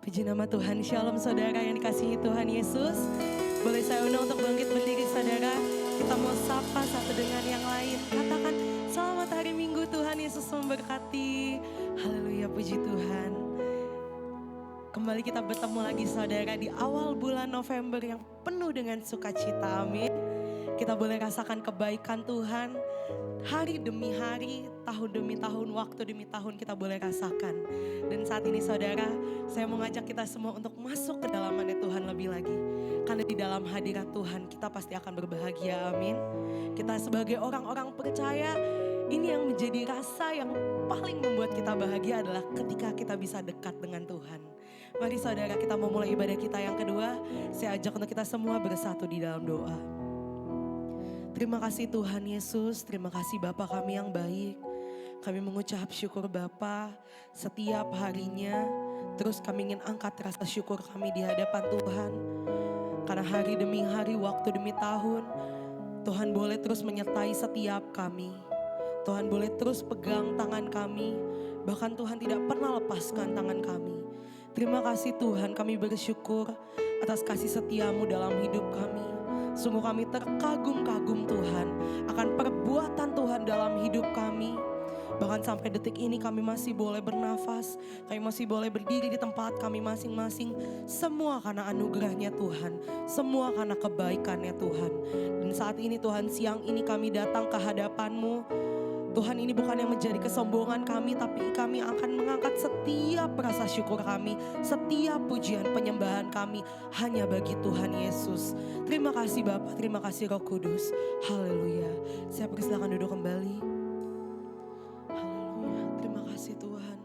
Puji nama Tuhan, Shalom saudara yang dikasihi Tuhan Yesus. Boleh saya undang untuk bangkit berdiri saudara. Kita mau sapa satu dengan yang lain. Katakan, selamat hari Minggu, Tuhan Yesus memberkati. Haleluya, puji Tuhan. Kembali kita bertemu lagi saudara di awal bulan November yang penuh dengan sukacita, amin. Kita boleh rasakan kebaikan Tuhan. Hari demi hari, tahun demi tahun, waktu demi tahun kita boleh rasakan. Dan saat ini saudara, saya mau ngajak kita semua untuk masuk ke dalamannya Tuhan lebih lagi. Karena di dalam hadirat Tuhan kita pasti akan berbahagia, amin. Kita sebagai orang-orang percaya, ini yang menjadi rasa yang paling membuat kita bahagia adalah ketika kita bisa dekat dengan Tuhan. Mari saudara, kita mau mulai ibadah kita yang kedua. Saya ajak untuk kita semua bersatu di dalam doa. Terima kasih Tuhan Yesus, terima kasih Bapa kami yang baik. Kami mengucap syukur Bapa setiap harinya. Terus kami ingin angkat rasa syukur kami di hadapan Tuhan. Karena hari demi hari, waktu demi tahun, Tuhan boleh terus menyertai setiap kami. Tuhan boleh terus pegang tangan kami. Bahkan Tuhan tidak pernah lepaskan tangan kami. Terima kasih Tuhan, kami bersyukur atas kasih setiamu dalam hidup kami. Sungguh kami terkagum-kagum Tuhan akan perbuatan Tuhan dalam hidup kami. Bahkan sampai detik ini kami masih boleh bernafas, kami masih boleh berdiri di tempat kami masing-masing. Semua karena anugerahnya Tuhan, semua karena kebaikannya Tuhan. Dan saat ini Tuhan, siang ini kami datang ke hadapan-Mu. Tuhan, ini bukan yang menjadi kesombongan kami, tapi kami akan mengangkat setiap rasa syukur kami, setiap pujian penyembahan kami hanya bagi Tuhan Yesus. Terima kasih Bapa, terima kasih Roh Kudus. Haleluya. Saya persilakan duduk kembali. Haleluya. Terima kasih Tuhan.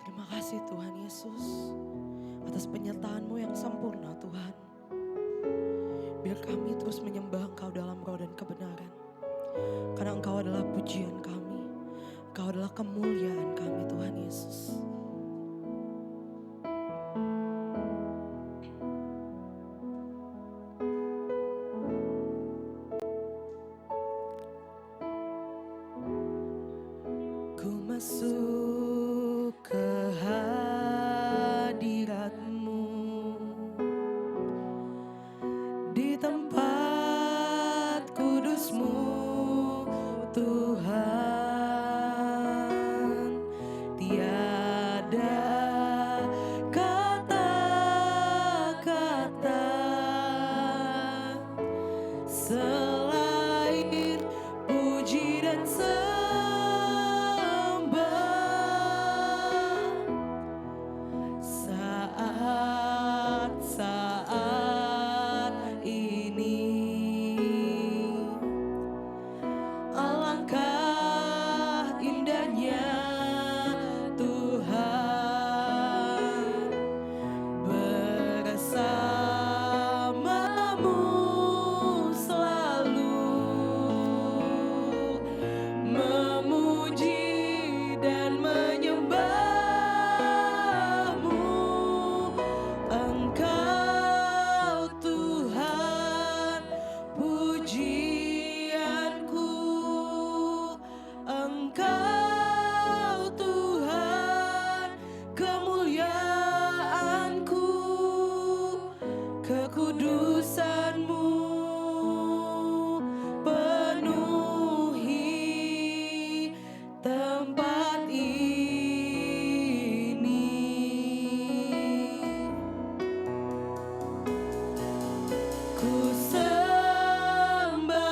Terima kasih Tuhan Yesus atas penyertaan-Mu yang sempurna Tuhan. Biar kami terus menyembah Engkau dalam roh dan kebenaran. Karena Engkau adalah pujian kami, Engkau adalah kemuliaan kami Tuhan Yesus. Ku masuk ke hadirat-Mu di tempat kudus-Mu. Tuhan, tiada kata-kata selain puji dan sembah. Saat-saat ini alangkah indahnya Tuhan bersama-Mu selalu, memuji dan menyembah-Mu. Engkau Tuhan, pujianku. Engkau Tuhan, kemuliaanku. Kekudusan-Mu penuhi tempat ini. Ku sembah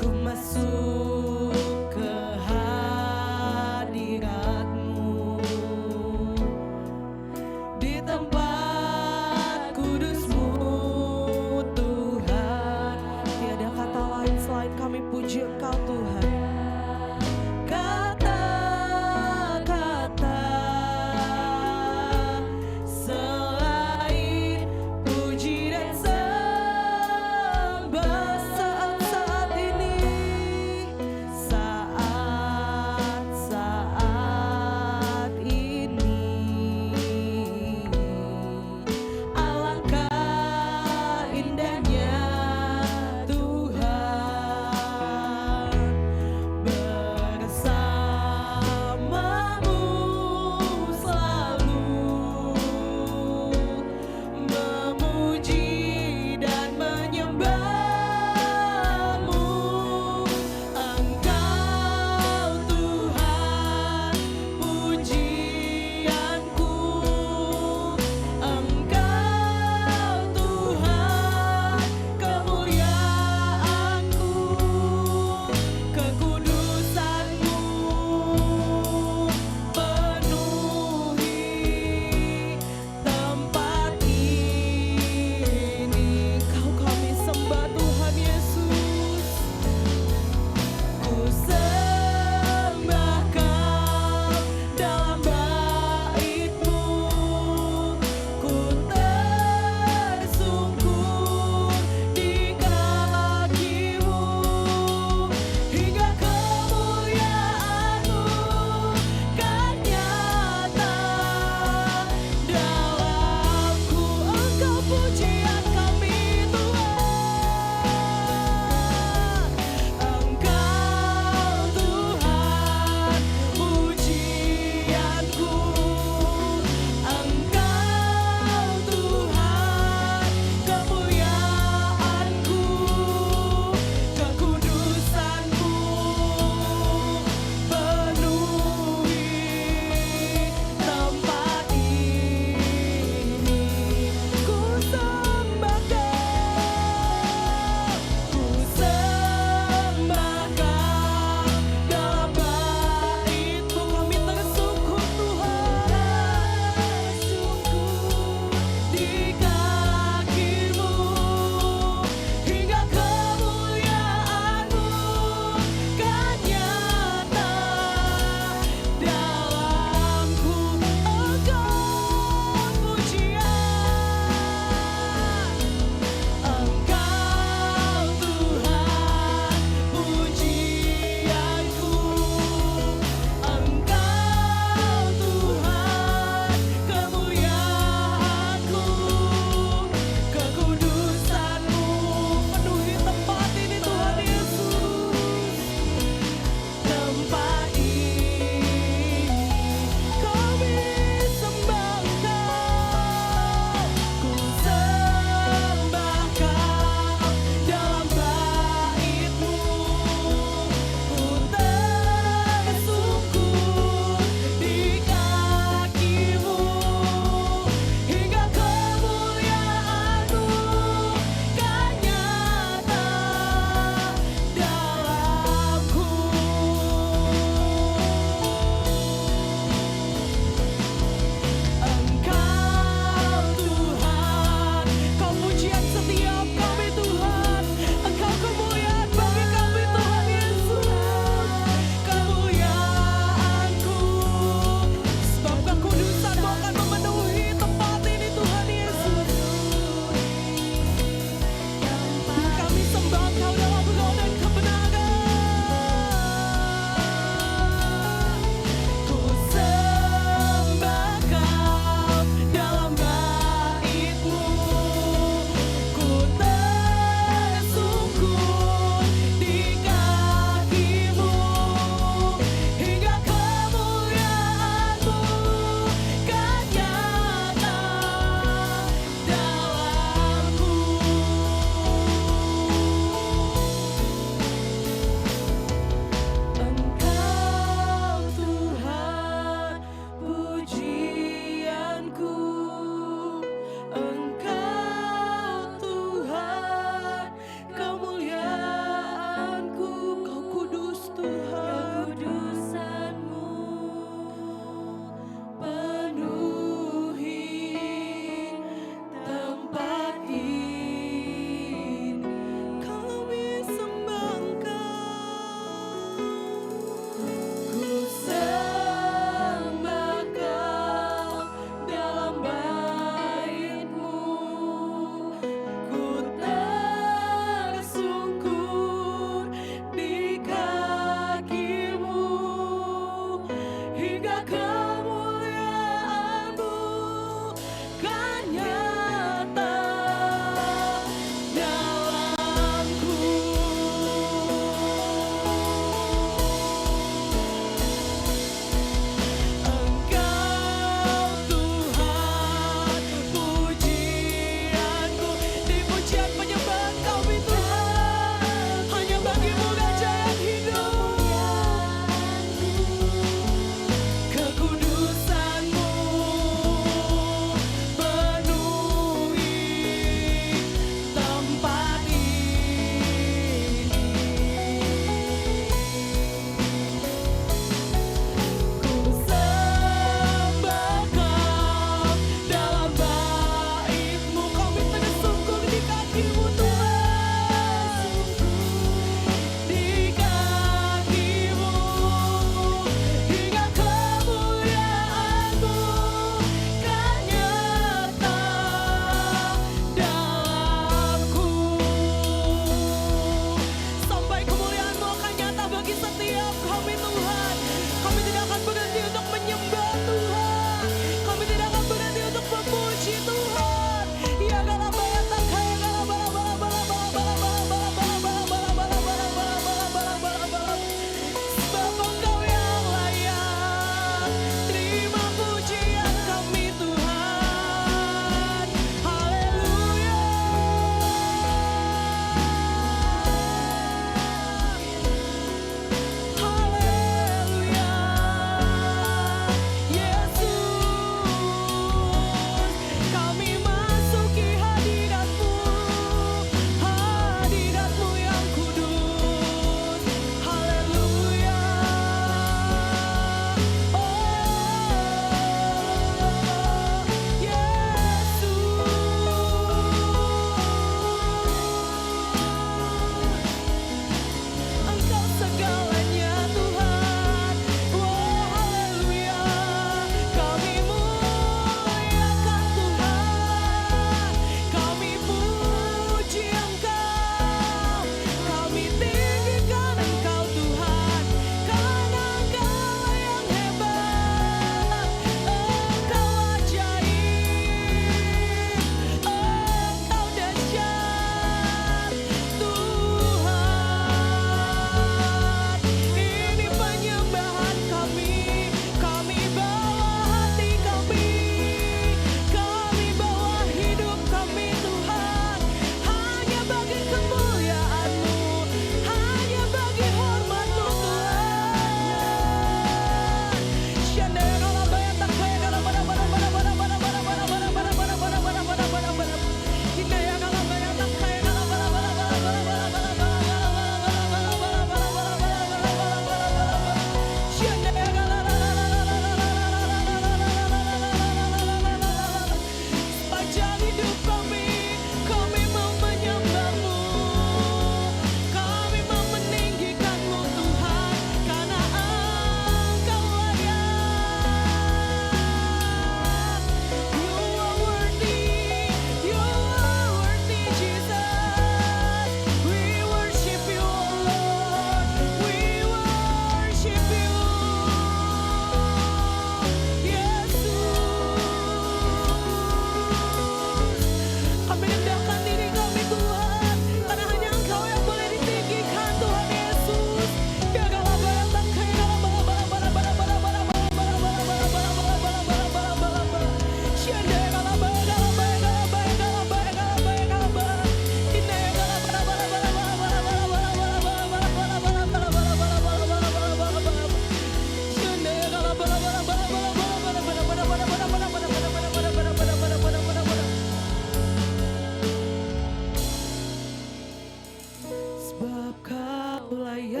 Sebab Kau layak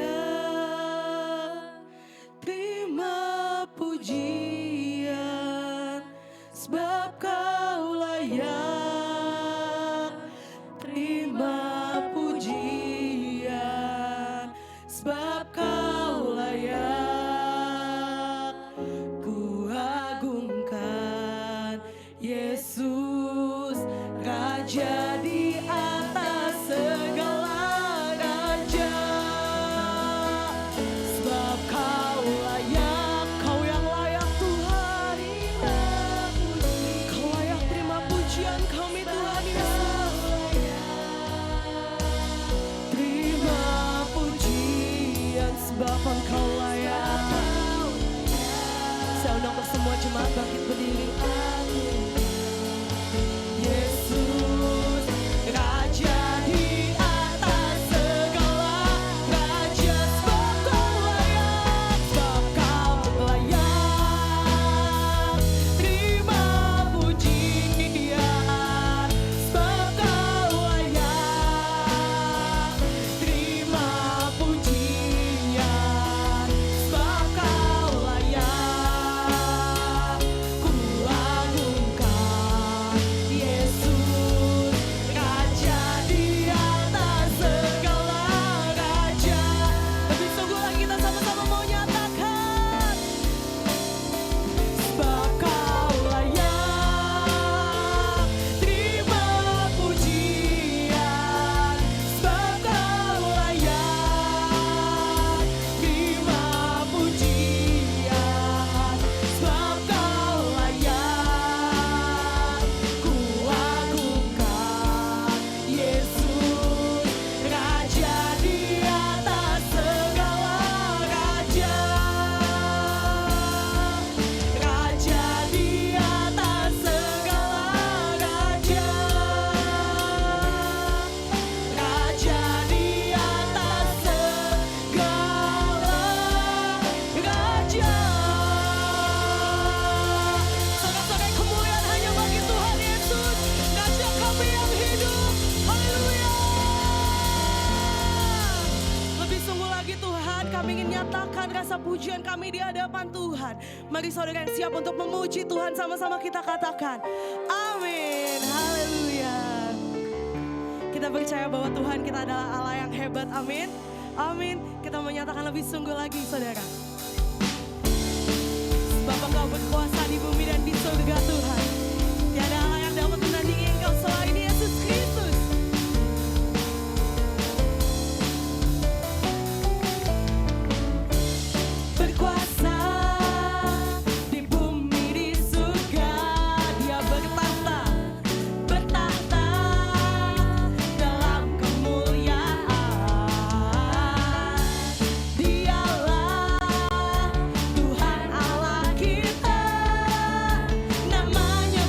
terima pujian, sebab Kau layak terima pujian, sebab Kau layak ku agungkan Yesus, Raja di atas segala raja. Sebab Kau layak, Kau yang layak Tuhan. Kau layak terima pujian kami Tuhan Yesus. Terima pujian sebab Engkau layak. Saya undang untuk semua jemaat bangkit berdiri. Yesus, Raja di atas segala raja. Sebab Kau layak, sebab Kau layak terima pujian, sebab Kau layak terima pujian, sebab Kau layak ku agungkan Yesus, Raja di atas segala raja. Lebih sungguh lagi kita sama-sama mau nyatakan, sebab Kau layak terima pujian, sebab Kau layak terima pujian, sebab Kau layak ku agungkan Yesus, Raja di atas segala raja. Raja di atas segala raja. Raja di atas segala raja. Sorak-sorai kemuliaan hanya bagi Tuhan Yesus, Raja kami yang hidup. Haleluya. Lebih sungguh lagi Tuhan, kami ingin nyatakan rasa pujian kami di hadapan Tuhan. Mari saudara yang siap untuk memuji Tuhan, sama-sama kita katakan amin. Haleluya. Kita percaya bahwa Tuhan kita adalah Allah yang hebat. Amin. Amin. Kita menyatakan lebih sungguh lagi saudara. Sebab Engkau berkuasa di bumi dan di surga Tuhan. Tiada Allah yang dapat menandingi Engkau selain Yesus Kristus. Berkuasa di bumi di surga, Dia bertahta, bertahta dalam kemuliaan. Dialah Tuhan Allah kita, namanya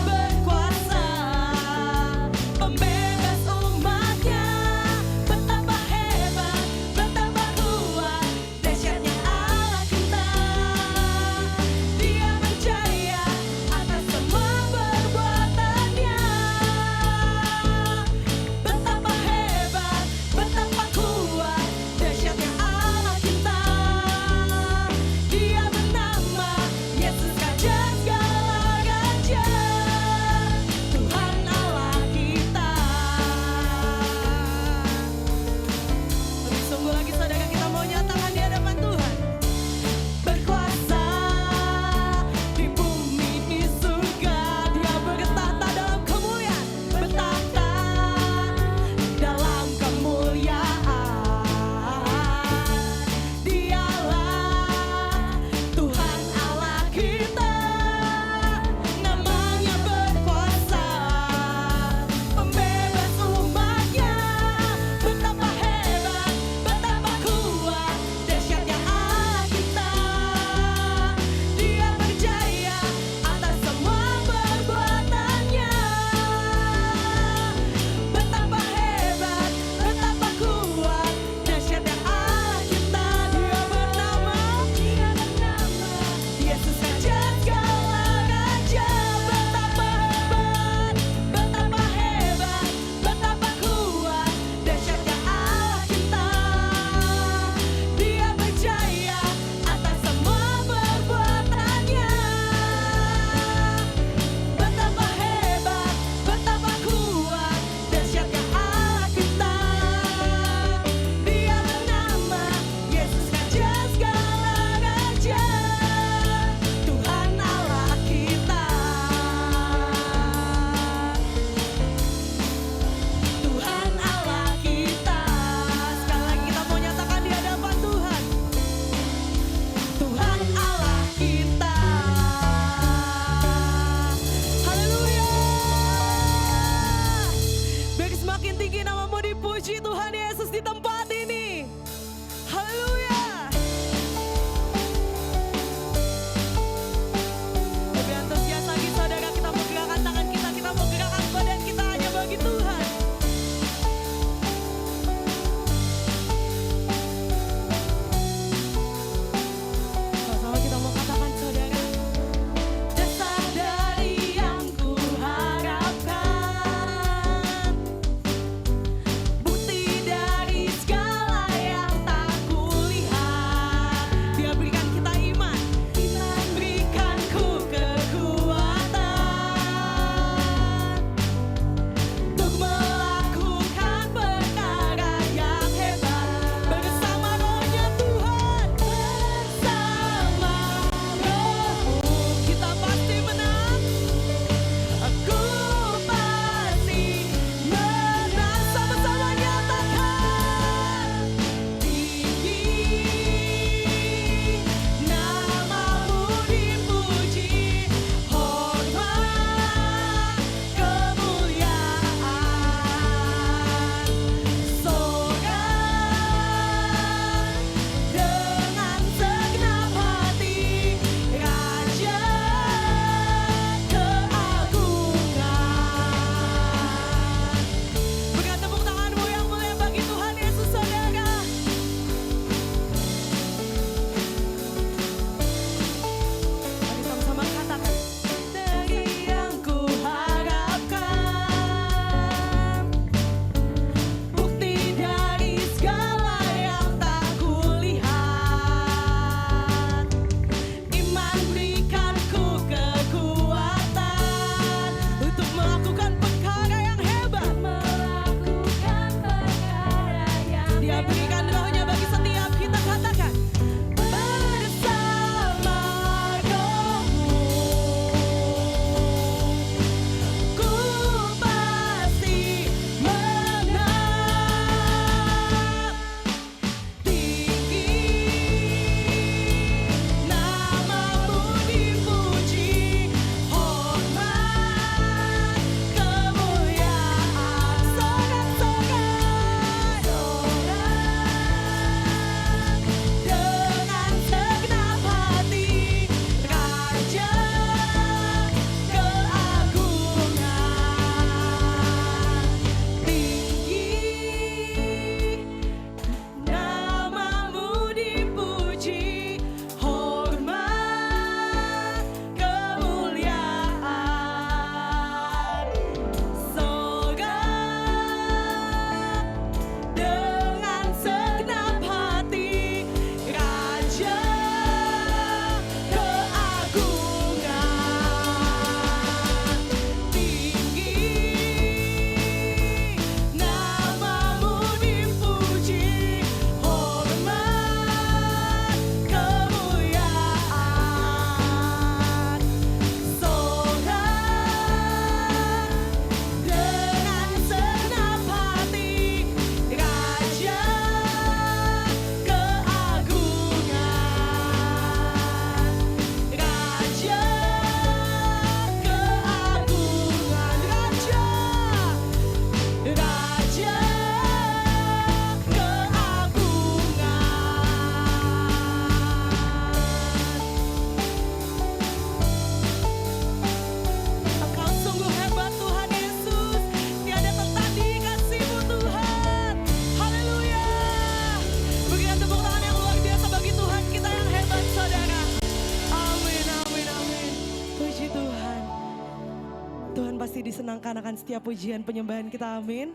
disenangkan akan setiap pujian penyembahan kita, amin.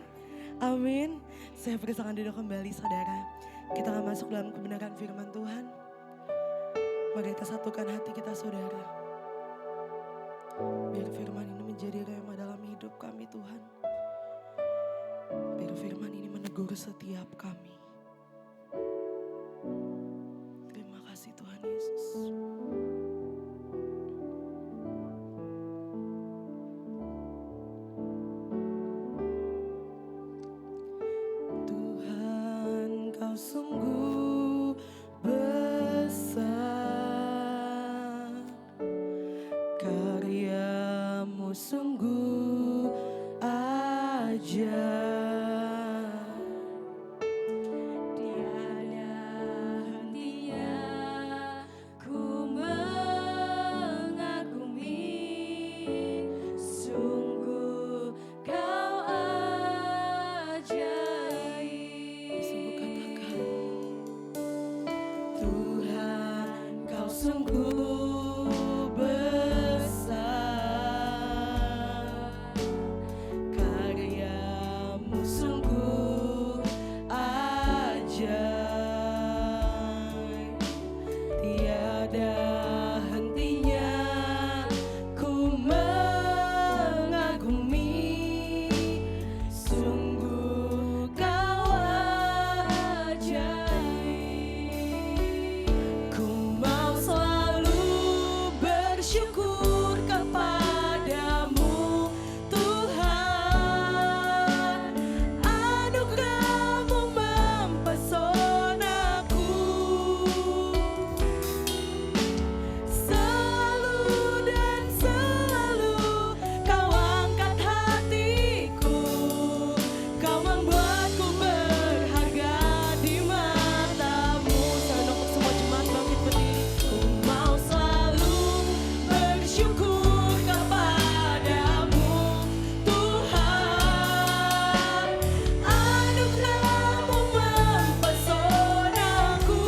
Amin. Saya persilakan duduk kembali saudara. Kita akan masuk dalam kebenaran firman Tuhan. Mari kita satukan hati kita saudara. Biar firman ini menjadi rema dalam hidup kami Tuhan. Biar firman ini menegur setiap kami. Terima kasih Tuhan Yesus. Tuhan kau sungguh besar, karyamu sungguh ajaib. Sungguh besar, karyamu sungguh ajaib. Tiada hentinya ku mengagumi, sungguh kau ajaib. Ku mau bersyukur kepadamu Tuhan, anugerah-Mu mempesonaku. Selalu dan selalu kau angkat hatiku, kau membuatku berharga di mata-Mu. Saya untuk semua jemaat bangkit berdiri. Ku mau bersyukur kepadamu Tuhan, anugerah-Mu mempesonaku.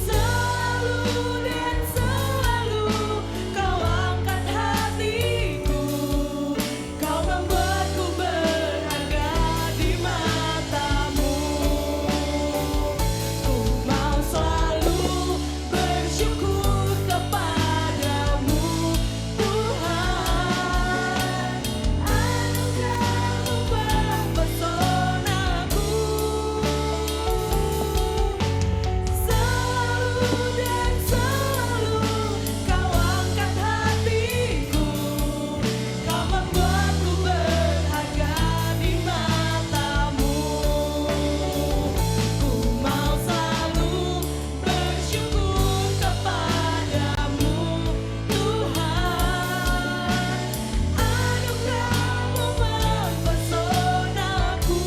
Selalu dan selalu kau angkat hatiku, kau membuatku berharga di mata-Mu. Ku mau selalu bersyukur kepadamu Tuhan, anugerah-Mu mempesonaku. Selalu dan selalu kau angkat hatiku, kau membuatku berharga di mata-Mu. Ku mau selalu bersyukur kepadamu Tuhan, anugerah-Mu mempesonaku.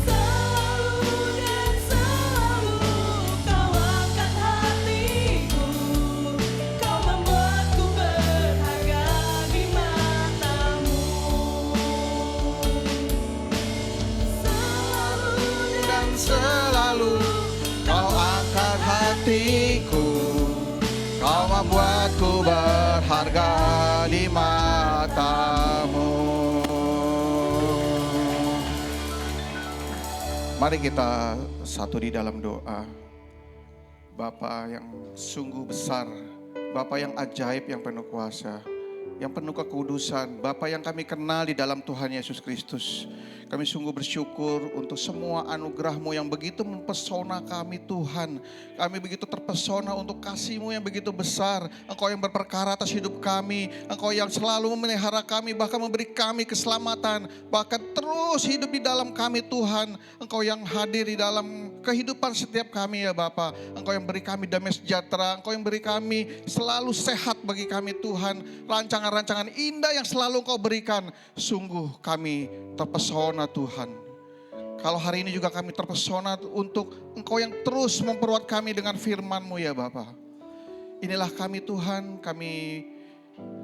Selalu dan selalu kau angkat hatiku, kau membuatku berharga di mata-Mu. Dan selalu kau angkat hatiku, kau membuatku berharga di mata-Mu. Mari kita satu di dalam doa. Bapa yang sungguh besar, Bapa yang ajaib, yang penuh kuasa, yang penuh kekudusan, Bapa yang kami kenal di dalam Tuhan Yesus Kristus. Kami sungguh bersyukur untuk semua anugerah-Mu yang begitu mempesona kami Tuhan. Kami begitu terpesona untuk kasih-Mu yang begitu besar. Engkau yang berperkara atas hidup kami. Engkau yang selalu memelihara kami, bahkan memberi kami keselamatan. Bahkan terus hidup di dalam kami Tuhan. Engkau yang hadir di dalam kehidupan setiap kami ya Bapa. Engkau yang beri kami damai sejahtera. Engkau yang beri kami selalu sehat bagi kami Tuhan. Rancangan-rancangan indah yang selalu Engkau berikan. Sungguh kami terpesona Tuhan. Kalau hari ini juga kami terpesona untuk Engkau yang terus memperkuat kami dengan firman-Mu ya Bapa. Inilah kami Tuhan, kami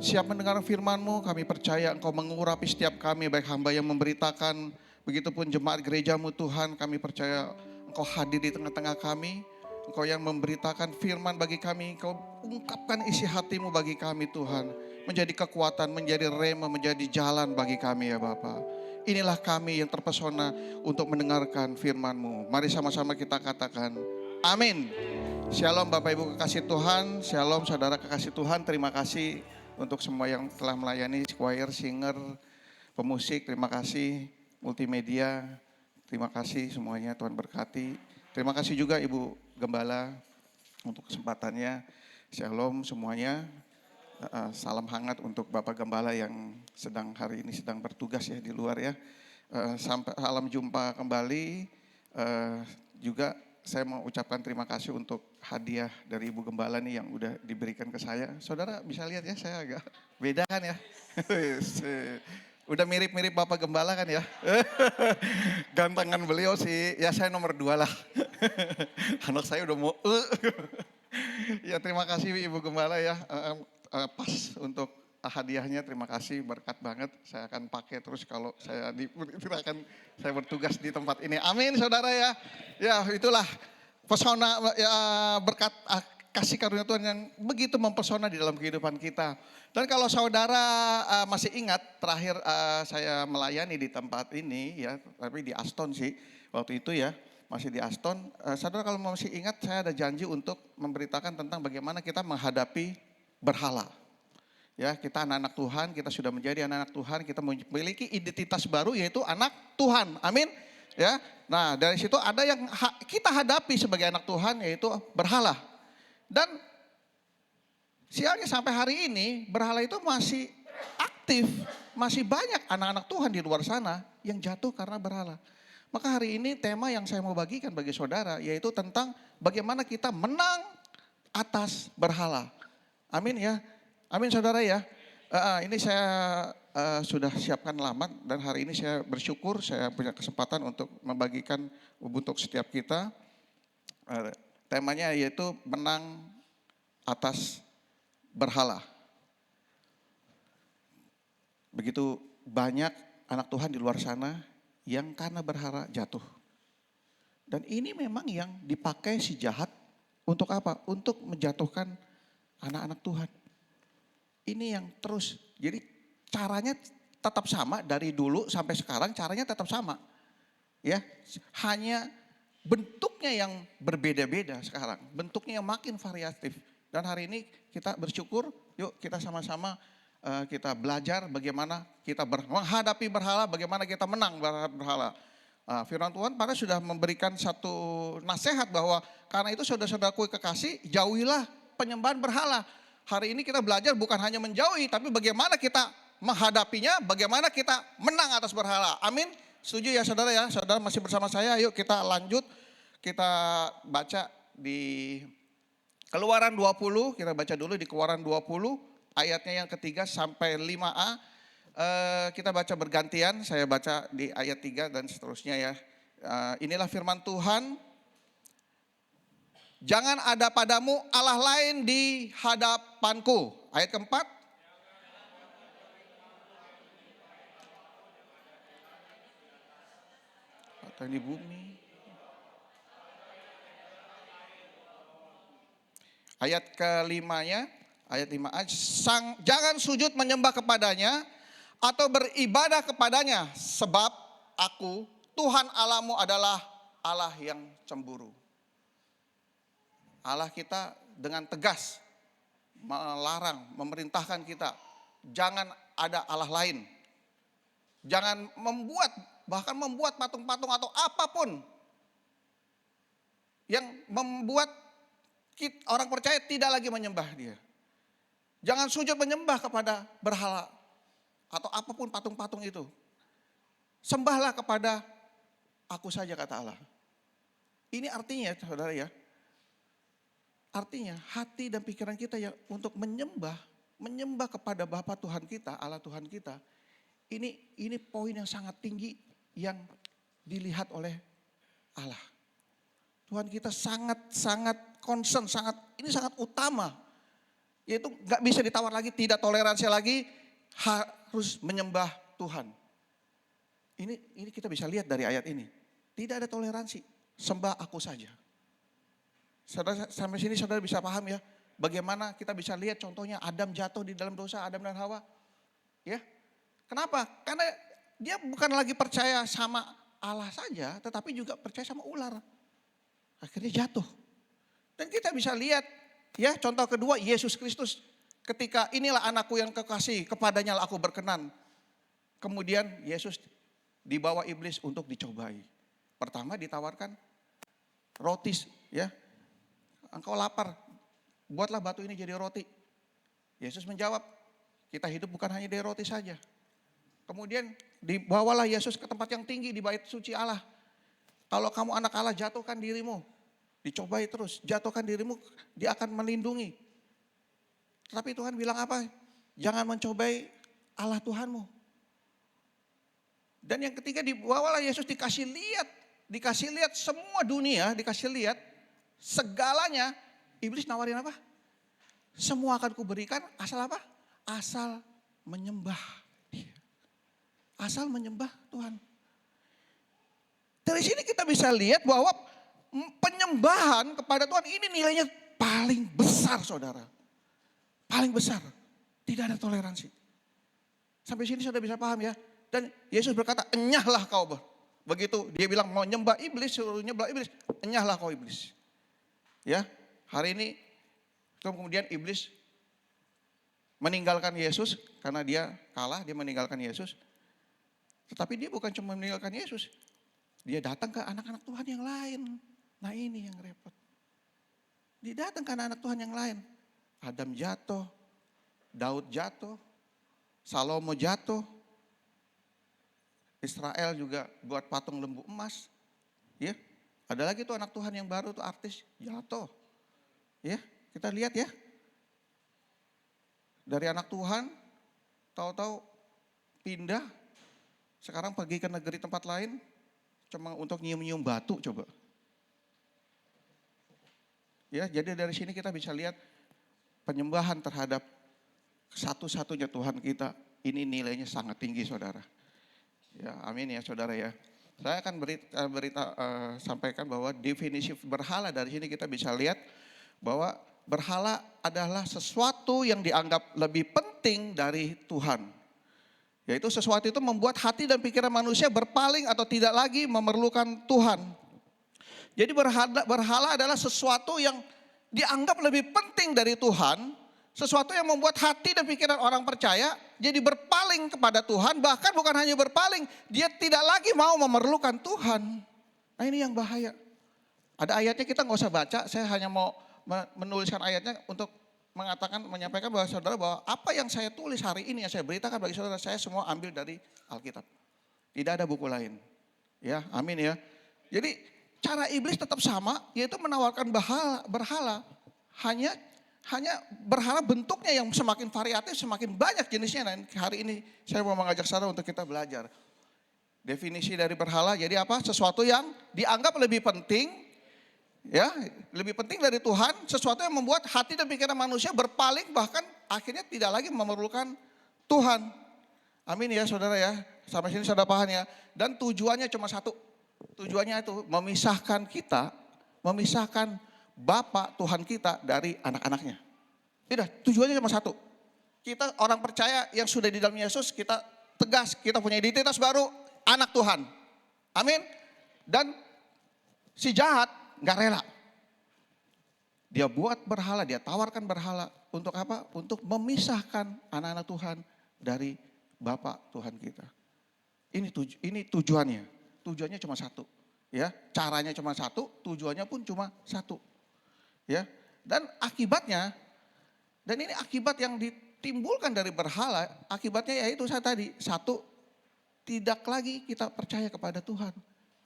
siap mendengar firman-Mu, kami percaya Engkau mengurapi setiap kami, baik hamba yang memberitakan, begitupun jemaat gereja-Mu Tuhan, kami percaya Engkau hadir di tengah-tengah kami, Engkau yang memberitakan firman bagi kami, Engkau ungkapkan isi hati-Mu bagi kami Tuhan. Menjadi kekuatan, menjadi rema, menjadi jalan bagi kami ya Bapa. Inilah kami yang terpesona untuk mendengarkan firman-Mu. Mari sama-sama kita katakan, amin. Shalom Bapak Ibu kekasih Tuhan, shalom saudara kekasih Tuhan. Terima kasih untuk semua yang telah melayani, choir, singer, pemusik, terima kasih, multimedia, terima kasih semuanya, Tuhan berkati. Terima kasih juga Ibu Gembala untuk kesempatannya. Shalom semuanya. Salam hangat untuk Bapak Gembala yang hari ini sedang bertugas ya di luar ya. Sampai salam jumpa kembali. Juga saya mau ucapkan terima kasih untuk hadiah dari Ibu Gembala nih yang udah diberikan ke saya. Saudara bisa lihat ya, saya agak beda kan ya. Udah mirip-mirip Bapak Gembala kan ya. Gantengan beliau sih, ya saya nomor 2 lah. Anak saya udah mau. Ya terima kasih Ibu Gembala ya. Pas untuk hadiahnya, terima kasih, berkat banget. Saya akan pakai terus kalau saya saya bertugas di tempat ini. Amin saudara ya. Ya itulah pesona ya, berkat kasih karunia Tuhan yang begitu mempesona di dalam kehidupan kita. Dan kalau saudara masih ingat terakhir saya melayani di tempat ini ya, tapi di Aston sih waktu itu ya. Masih di Aston. Saudara kalau masih ingat, saya ada janji untuk memberitakan tentang bagaimana kita menghadapi berhala. Ya, kita anak-anak Tuhan, kita sudah menjadi anak-anak Tuhan, kita memiliki identitas baru yaitu anak Tuhan. Amin. Ya. Nah, dari situ ada yang kita hadapi sebagai anak Tuhan yaitu berhala. Dan sialnya sampai hari ini berhala itu masih aktif, masih banyak anak-anak Tuhan di luar sana yang jatuh karena berhala. Maka hari ini tema yang saya mau bagikan bagi saudara yaitu tentang bagaimana kita menang atas berhala. Amin ya. Amin saudara ya. Ini saya sudah siapkan laman dan hari ini saya bersyukur saya punya kesempatan untuk membagikan untuk setiap kita. Temanya yaitu menang atas berhala. Begitu banyak anak Tuhan di luar sana yang karena berhala jatuh. Dan ini memang yang dipakai si jahat untuk apa? Untuk menjatuhkan anak-anak Tuhan. Ini yang terus, jadi caranya tetap sama dari dulu sampai sekarang, caranya tetap sama. Ya, hanya bentuknya yang berbeda-beda sekarang, bentuknya yang makin variatif. Dan hari ini kita bersyukur, yuk kita sama-sama kita belajar bagaimana kita menghadapi berhala, bagaimana kita menang berhala. Firman Tuhan pada sudah memberikan satu nasihat bahwa karena itu saudara-saudaraku kekasih, jauhilah penyembahan berhala. Hari ini kita belajar bukan hanya menjauhi, tapi bagaimana kita menghadapinya, bagaimana kita menang atas berhala. Amin. Setuju ya saudara ya? Saudara masih bersama saya, yuk kita lanjut. Kita baca di Keluaran 20, kita baca dulu di Keluaran 20, ayatnya yang ketiga sampai 5a. Kita baca bergantian, saya baca di ayat 3 dan seterusnya ya. Inilah firman Tuhan. Jangan ada padamu Allah lain di hadapanku. Ayat keempat. Atau di bumi. Ayat kelimanya, ayat 5a. Jangan sujud menyembah kepadanya atau beribadah kepadanya. Sebab aku, Tuhan Allahmu adalah Allah yang cemburu. Allah kita dengan tegas melarang, memerintahkan kita. Jangan ada Allah lain. Jangan bahkan membuat patung-patung atau apapun yang membuat orang percaya tidak lagi menyembah dia. Jangan sujud menyembah kepada berhala atau apapun patung-patung itu. Sembahlah kepada aku saja kata Allah. Ini artinya saudara ya. Artinya hati dan pikiran kita yang untuk menyembah kepada Bapa Tuhan kita, Allah Tuhan kita. Ini poin yang sangat tinggi yang dilihat oleh Allah. Tuhan kita sangat concern, ini sangat utama. Yaitu gak bisa ditawar lagi, tidak toleransi lagi, harus menyembah Tuhan. Ini kita bisa lihat dari ayat ini. Tidak ada toleransi, sembah aku saja. Saudara, sampai sini saudara bisa paham ya. Bagaimana kita bisa lihat contohnya Adam jatuh di dalam dosa, Adam dan Hawa. Ya, kenapa? Karena dia bukan lagi percaya sama Allah saja, tetapi juga percaya sama ular. Akhirnya jatuh. Dan kita bisa lihat, ya contoh kedua Yesus Kristus. Ketika inilah anakku yang kekasih, kepadanya lah aku berkenan. Kemudian Yesus dibawa iblis untuk dicobai. Pertama ditawarkan roti, ya. Engkau lapar, buatlah batu ini jadi roti. Yesus menjawab, kita hidup bukan hanya dari roti saja. Kemudian dibawalah Yesus ke tempat yang tinggi di bait suci Allah. Kalau kamu anak Allah, jatuhkan dirimu. Dicobai terus, jatuhkan dirimu, dia akan melindungi. Tetapi Tuhan bilang apa? Jangan mencobai Allah Tuhanmu. Dan yang ketiga dibawalah Yesus dikasih lihat semua dunia, dikasih lihat segalanya. Iblis nawarin apa? Semua akan kuberikan asal apa? Asal menyembah. Asal menyembah Tuhan. Dari sini kita bisa lihat bahwa penyembahan kepada Tuhan ini nilainya paling besar, saudara. Paling besar. Tidak ada toleransi. Sampai sini sudah bisa paham ya. Dan Yesus berkata, enyahlah kau. Begitu dia bilang mau nyembah iblis, suruh nyembah iblis. Enyahlah kau iblis. Ya, hari ini kemudian iblis meninggalkan Yesus karena dia kalah, dia meninggalkan Yesus. Tetapi dia bukan cuma meninggalkan Yesus. Dia datang ke anak-anak Tuhan yang lain. Nah ini yang repot. Dia datang ke anak-anak Tuhan yang lain. Adam jatuh, Daud jatuh, Salomo jatuh. Israel juga buat patung lembu emas. Ya, ada lagi tuh anak Tuhan yang baru tuh artis jatuh. Ya, kita lihat ya. Dari anak Tuhan, tahu-tahu pindah. Sekarang pergi ke negeri tempat lain, cuma untuk nyium-nyium batu coba. Ya, jadi dari sini kita bisa lihat penyembahan terhadap satu-satunya Tuhan kita. Ini nilainya sangat tinggi, saudara. Ya, amin ya, saudara ya. Saya akan sampaikan bahwa definisi berhala dari sini kita bisa lihat bahwa berhala adalah sesuatu yang dianggap lebih penting dari Tuhan. Yaitu sesuatu itu membuat hati dan pikiran manusia berpaling atau tidak lagi memerlukan Tuhan. Jadi berhala adalah sesuatu yang dianggap lebih penting dari Tuhan. Sesuatu yang membuat hati dan pikiran orang percaya jadi berpaling kepada Tuhan. Bahkan bukan hanya berpaling, dia tidak lagi mau memerlukan Tuhan. Nah ini yang bahaya. Ada ayatnya kita nggak usah baca, saya hanya mau menuliskan ayatnya untuk menyampaikan bahwa saudara bahwa apa yang saya tulis hari ini yang saya beritakan bagi saudara, saya semua ambil dari Alkitab. Tidak ada buku lain. Ya, amin ya. Jadi cara iblis tetap sama, yaitu menawarkan berhala. Hanya berhala bentuknya yang semakin variatif, semakin banyak jenisnya. Dan hari ini saya mau mengajak saudara untuk kita belajar. Definisi dari berhala jadi apa? Sesuatu yang dianggap lebih penting. Ya, lebih penting dari Tuhan, sesuatu yang membuat hati dan pikiran manusia berpaling bahkan akhirnya tidak lagi memerlukan Tuhan. Amin ya saudara ya, sampai sini saudara paham ya. Dan tujuannya cuma satu, tujuannya itu memisahkan kita, memisahkan Bapa Tuhan kita dari anak-anaknya. Tidak, tujuannya cuma satu. Kita orang percaya yang sudah di dalam Yesus, kita tegas, kita punya identitas baru, anak Tuhan. Amin. Dan si jahat nggak rela. Dia buat berhala, dia tawarkan berhala. Untuk apa? Untuk memisahkan anak-anak Tuhan dari Bapa Tuhan kita. Ini tujuannya. Tujuannya cuma satu. Ya, caranya cuma satu, tujuannya pun cuma satu. Ya. Dan akibatnya, dan ini akibat yang ditimbulkan dari berhala, akibatnya yaitu saya tadi, satu, tidak lagi kita percaya kepada Tuhan.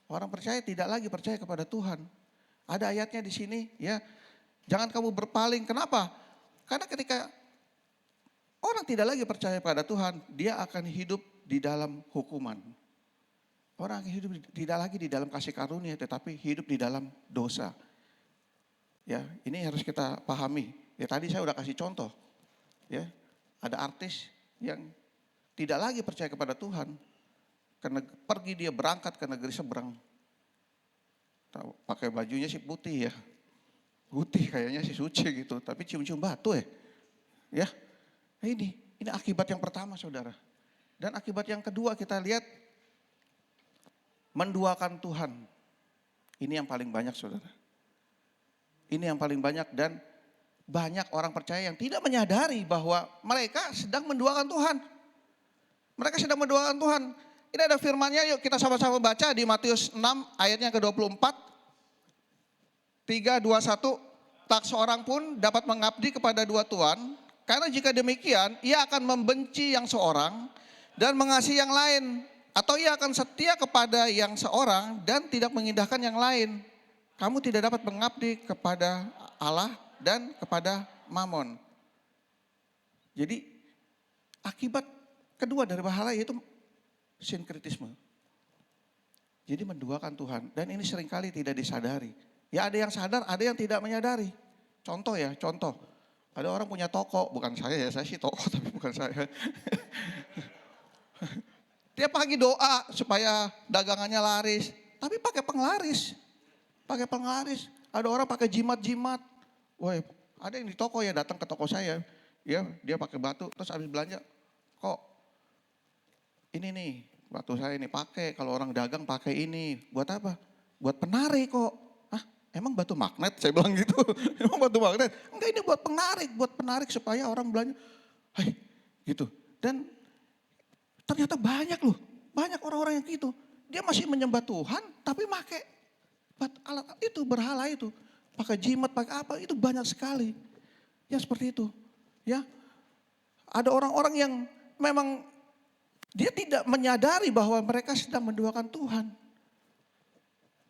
Orang percaya tidak lagi percaya kepada Tuhan. Ada ayatnya di sini ya. Jangan kamu berpaling. Kenapa? Karena ketika orang tidak lagi percaya pada Tuhan, dia akan hidup di dalam hukuman. Orang akan hidup tidak lagi di dalam kasih karunia, tetapi hidup di dalam dosa. Ya, ini harus kita pahami. Ya tadi saya udah kasih contoh. Ya, ada artis yang tidak lagi percaya kepada Tuhan. Karena pergi dia berangkat ke negeri seberang. Pakai bajunya sih putih ya. putih kayaknya sih suci gitu, tapi cium-cium batu ya. Ya, nah ini akibat yang pertama saudara. Dan akibat yang kedua kita lihat menduakan Tuhan. Ini yang paling banyak saudara. Ini yang paling banyak dan banyak orang percaya yang tidak menyadari bahwa mereka sedang menduakan Tuhan. Mereka sedang menduakan Tuhan. Ini ada firman-Nya, yuk kita sama-sama baca di Matius 6 ayatnya ke-24. 3, 2, 1. Tak seorang pun dapat mengabdi kepada dua tuan, karena jika demikian ia akan membenci yang seorang dan mengasihi yang lain. Atau ia akan setia kepada yang seorang dan tidak mengindahkan yang lain. Kamu tidak dapat mengabdi kepada Allah dan kepada Mamon. Jadi akibat kedua dari berhala yaitu sinkritisme. Jadi menduakan Tuhan dan ini seringkali tidak disadari. Ya ada yang sadar, ada yang tidak menyadari. Contoh ya, contoh. Ada orang punya toko, bukan saya ya, saya sih toko tapi bukan saya. Dia pagi doa supaya dagangannya laris, tapi pakai penglaris. Pakai penglaris. Ada orang pakai jimat-jimat. Wah, ada yang di toko ya datang ke toko saya. Ya, dia pakai batu terus habis belanja, kok ini nih batu saya ini pakai, kalau orang dagang pakai ini. Buat apa? Buat penarik kok. Ah, emang batu magnet? Saya bilang gitu. Emang batu magnet? Enggak, ini buat penarik supaya orang belanja. Hai, gitu. Dan ternyata banyak loh, banyak orang-orang yang gitu. Dia masih menyembah Tuhan tapi pakai alat itu, berhala itu. Pakai jimat, pakai apa, itu banyak sekali. Ya seperti itu. Ya, ada orang-orang yang memang dia tidak menyadari bahwa mereka sedang menduakan Tuhan.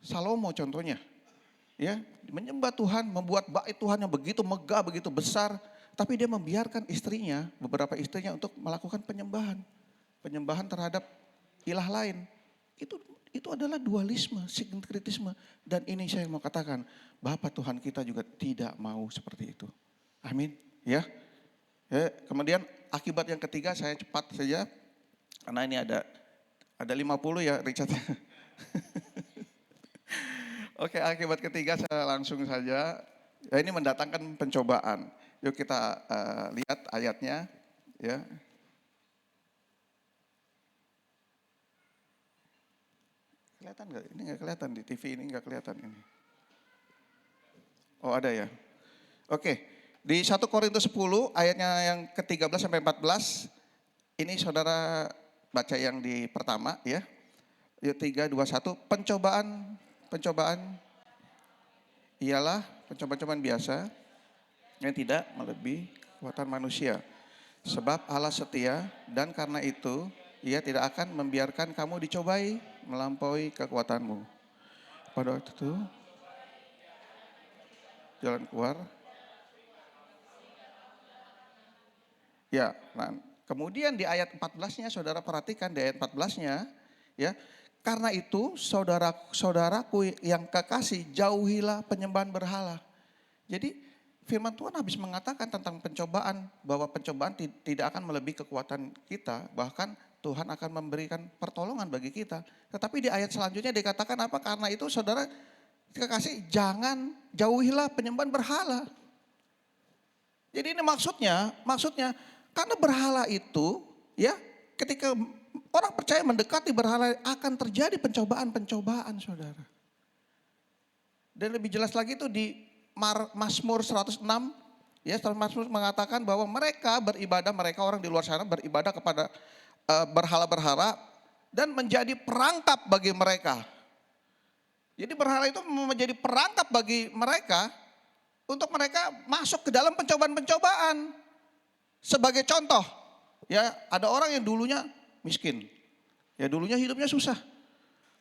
Salomo contohnya, ya menyembah Tuhan, membuat bait Tuhan yang begitu megah, begitu besar, tapi dia membiarkan istrinya, beberapa istrinya untuk melakukan penyembahan terhadap ilah lain. Itu adalah dualisme, sinkritisme, dan ini saya mau katakan, Bapa Tuhan kita juga tidak mau seperti itu. Amin, ya. Kemudian akibat yang ketiga saya cepat saja. Karena ini ada 50 ya Richard. Oke, akibat ketiga saya langsung saja. Ya, ini mendatangkan pencobaan. Yuk kita lihat ayatnya. Ya. Kelihatan nggak? Ini nggak kelihatan di TV ini nggak kelihatan ini. Oh ada ya. Oke, di 1 Korintus 10 ayatnya yang ke-13 sampai 14. Ini saudara baca yang di pertama ya. Yuk 3, 2, 1. Pencobaan ialah pencobaan biasa yang tidak melebihi kekuatan manusia. Sebab Allah setia dan karena itu ia tidak akan membiarkan kamu dicobai melampaui kekuatanmu. Pada waktu itu jalan keluar. Ya, nah, kemudian di ayat 14-nya saudara perhatikan di ayat 14-nya ya. Karena itu saudara-saudaraku yang kekasih jauhilah penyembahan berhala. Jadi firman Tuhan habis mengatakan tentang pencobaan bahwa pencobaan tidak akan melebihi kekuatan kita, bahkan Tuhan akan memberikan pertolongan bagi kita. Tetapi di ayat selanjutnya dikatakan apa? Karena itu saudara kekasih jauhilah penyembahan berhala. Jadi ini maksudnya karena berhala itu ya ketika orang percaya mendekati berhala akan terjadi pencobaan-pencobaan saudara. Dan lebih jelas lagi itu di Mazmur 106 ya, Mazmur mengatakan bahwa mereka orang di luar sana beribadah kepada berhala-berhala dan menjadi perangkap bagi mereka. Jadi berhala itu menjadi perangkap bagi mereka untuk mereka masuk ke dalam pencobaan-pencobaan. Sebagai contoh, ya ada orang yang dulunya miskin, ya dulunya hidupnya susah.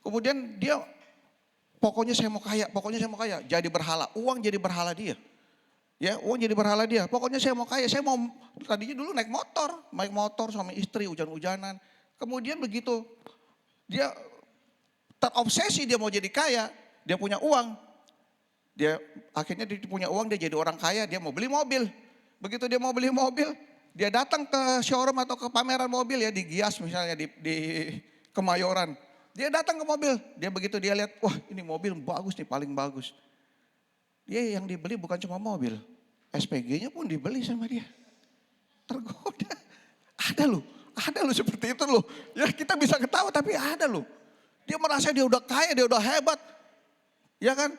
Kemudian dia pokoknya saya mau kaya, jadi berhala, uang jadi berhala dia. Ya, uang jadi berhala dia. Pokoknya saya mau kaya, tadinya dulu naik motor sama istri hujan-hujanan. Kemudian begitu dia terobsesi dia mau jadi kaya, dia punya uang. Akhirnya dia punya uang, dia jadi orang kaya, dia mau beli mobil. Begitu dia mau beli mobil, dia datang ke showroom atau ke pameran mobil ya di Gias misalnya di Kemayoran. Dia datang ke mobil, begitu dia lihat, wah ini mobil bagus nih, paling bagus. Dia yang dibeli bukan cuma mobil, SPG-nya pun dibeli sama dia. Tergoda. Ada loh seperti itu loh. Ya kita bisa ketawa tapi ada loh. Dia merasa dia udah kaya, dia udah hebat. Ya kan?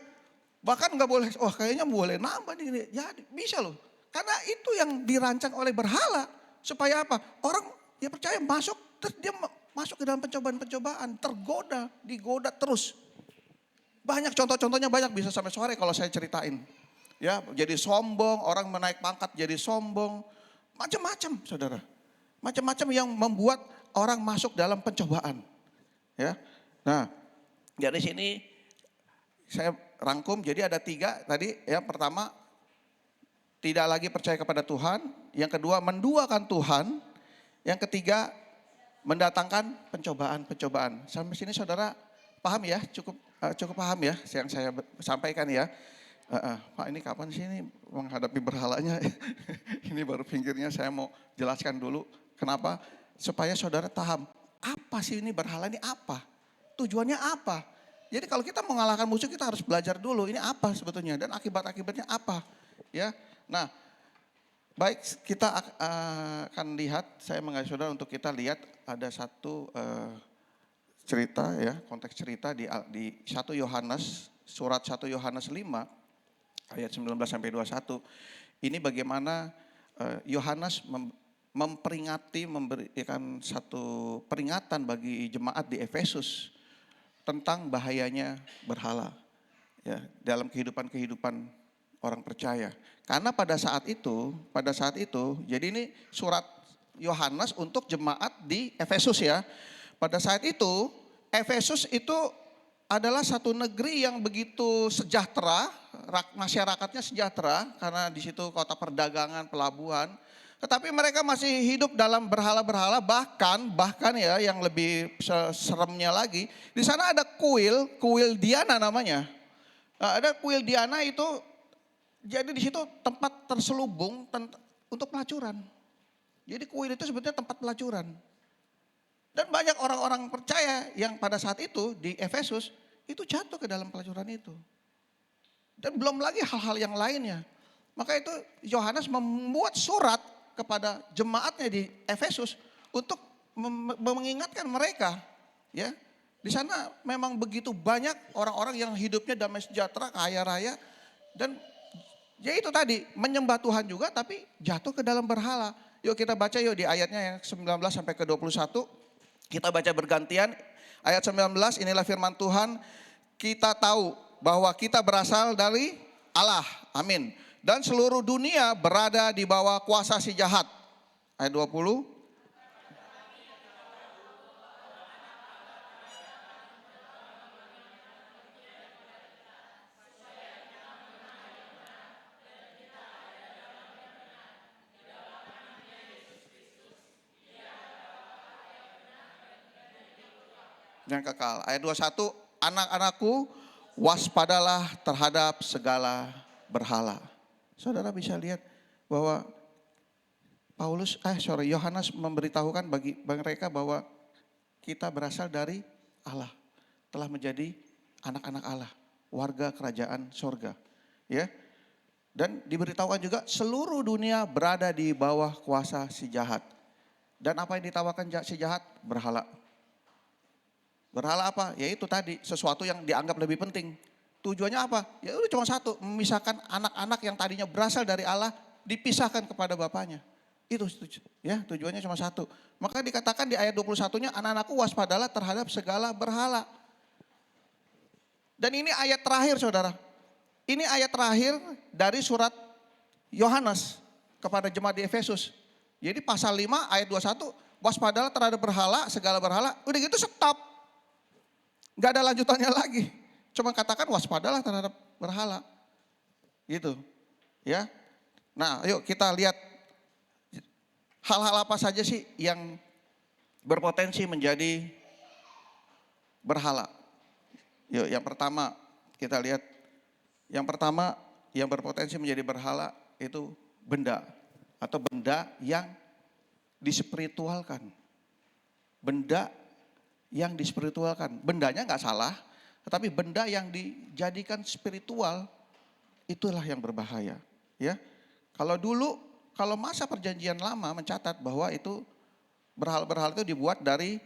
Bahkan nggak boleh, wah kayaknya boleh nambah nih. Ya bisa loh. Karena itu yang dirancang oleh berhala. Supaya apa? Orang dia percaya masuk, terus dia masuk ke dalam pencobaan-pencobaan. Tergoda, digoda terus. Banyak contoh-contohnya banyak bisa sampai sore kalau saya ceritain. Ya, jadi sombong, orang menaik pangkat jadi sombong. Macam-macam, Saudara. Macam-macam yang membuat orang masuk dalam pencobaan. Ya. Nah, dari sini saya rangkum jadi ada 3 tadi. Yang pertama, tidak lagi percaya kepada Tuhan. Yang kedua, menduakan Tuhan. Yang ketiga, mendatangkan pencobaan-pencobaan. Sampai sini Saudara paham ya? Cukup paham ya yang saya sampaikan ya. Pak ini kapan sih ini menghadapi berhalanya? Ini baru pinggirnya saya mau jelaskan dulu. Kenapa? Supaya Saudara paham. Apa sih ini berhala ini apa? Tujuannya apa? Jadi kalau kita mengalahkan musuh kita harus belajar dulu. Ini apa sebetulnya dan akibat-akibatnya apa? Ya. Nah, baik kita akan lihat. Saya mengajak Saudara untuk kita lihat ada satu cerita ya, konteks cerita di 1 Yohanes, surat 1 Yohanes 5 ayat 19 sampai 21. Ini bagaimana Yohanes memperingati, memberikan satu peringatan bagi jemaat di Efesus tentang bahayanya berhala ya dalam kehidupan orang percaya. Karena pada saat itu, jadi ini surat Yohanes untuk jemaat di Efesus ya. Pada saat itu, Efesus itu adalah satu negeri yang begitu sejahtera, masyarakatnya sejahtera karena di situ kota perdagangan, pelabuhan. Tetapi mereka masih hidup dalam berhala-berhala, bahkan ya yang lebih seremnya lagi, di sana ada kuil Diana namanya. Ada kuil Diana itu, jadi di situ tempat terselubung untuk pelacuran. Jadi kuil itu sebetulnya tempat pelacuran. Dan banyak orang-orang percaya yang pada saat itu di Efesus itu jatuh ke dalam pelacuran itu. Dan belum lagi hal-hal yang lainnya. Maka itu Yohanes membuat surat kepada jemaatnya di Efesus untuk mengingatkan mereka. Ya, di sana memang begitu banyak orang-orang yang hidupnya damai sejahtera, kaya raya. Dan ya itu tadi menyembah Tuhan juga tapi jatuh ke dalam berhala. Yuk kita baca yuk di ayatnya yang 19 sampai ke 21. Kita baca bergantian, ayat 19 inilah firman Tuhan, kita tahu bahwa kita berasal dari Allah, amin. Dan seluruh dunia berada di bawah kuasa si jahat. Ayat 20. Yang kekal. Ayat 21, anak-anakku waspadalah terhadap segala berhala. Saudara bisa lihat bahwa Yohanes memberitahukan bagi mereka bahwa kita berasal dari Allah. Telah menjadi anak-anak Allah, warga kerajaan sorga. Ya. Dan diberitahukan juga seluruh dunia berada di bawah kuasa si jahat. Dan apa yang ditawarkan si jahat? Berhala. Berhala apa? Ya itu tadi, sesuatu yang dianggap lebih penting. Tujuannya apa? Ya udah cuma satu, memisahkan anak-anak yang tadinya berasal dari Allah, dipisahkan kepada bapaknya. Itu ya, tujuannya cuma satu. Maka dikatakan di ayat 21-nya, anak-anakku waspadalah terhadap segala berhala. Dan ini ayat terakhir Saudara. Ini ayat terakhir dari surat Yohanes kepada jemaat di Efesus. Jadi pasal 5 ayat 21, waspadalah terhadap berhala, segala berhala. Udah gitu stop. Gak ada lanjutannya lagi. Cuma katakan waspadalah terhadap berhala. Gitu. Ya. Nah, yuk kita lihat hal-hal apa saja sih yang berpotensi menjadi berhala. Yuk, yang pertama kita lihat. Yang pertama yang berpotensi menjadi berhala itu benda atau benda yang dispiritualkan. Benda yang dispiritualkan. Bendanya nggak salah, tetapi benda yang dijadikan spiritual itulah yang berbahaya. Ya, kalau dulu, kalau masa perjanjian lama mencatat bahwa itu berhala-berhala itu dibuat dari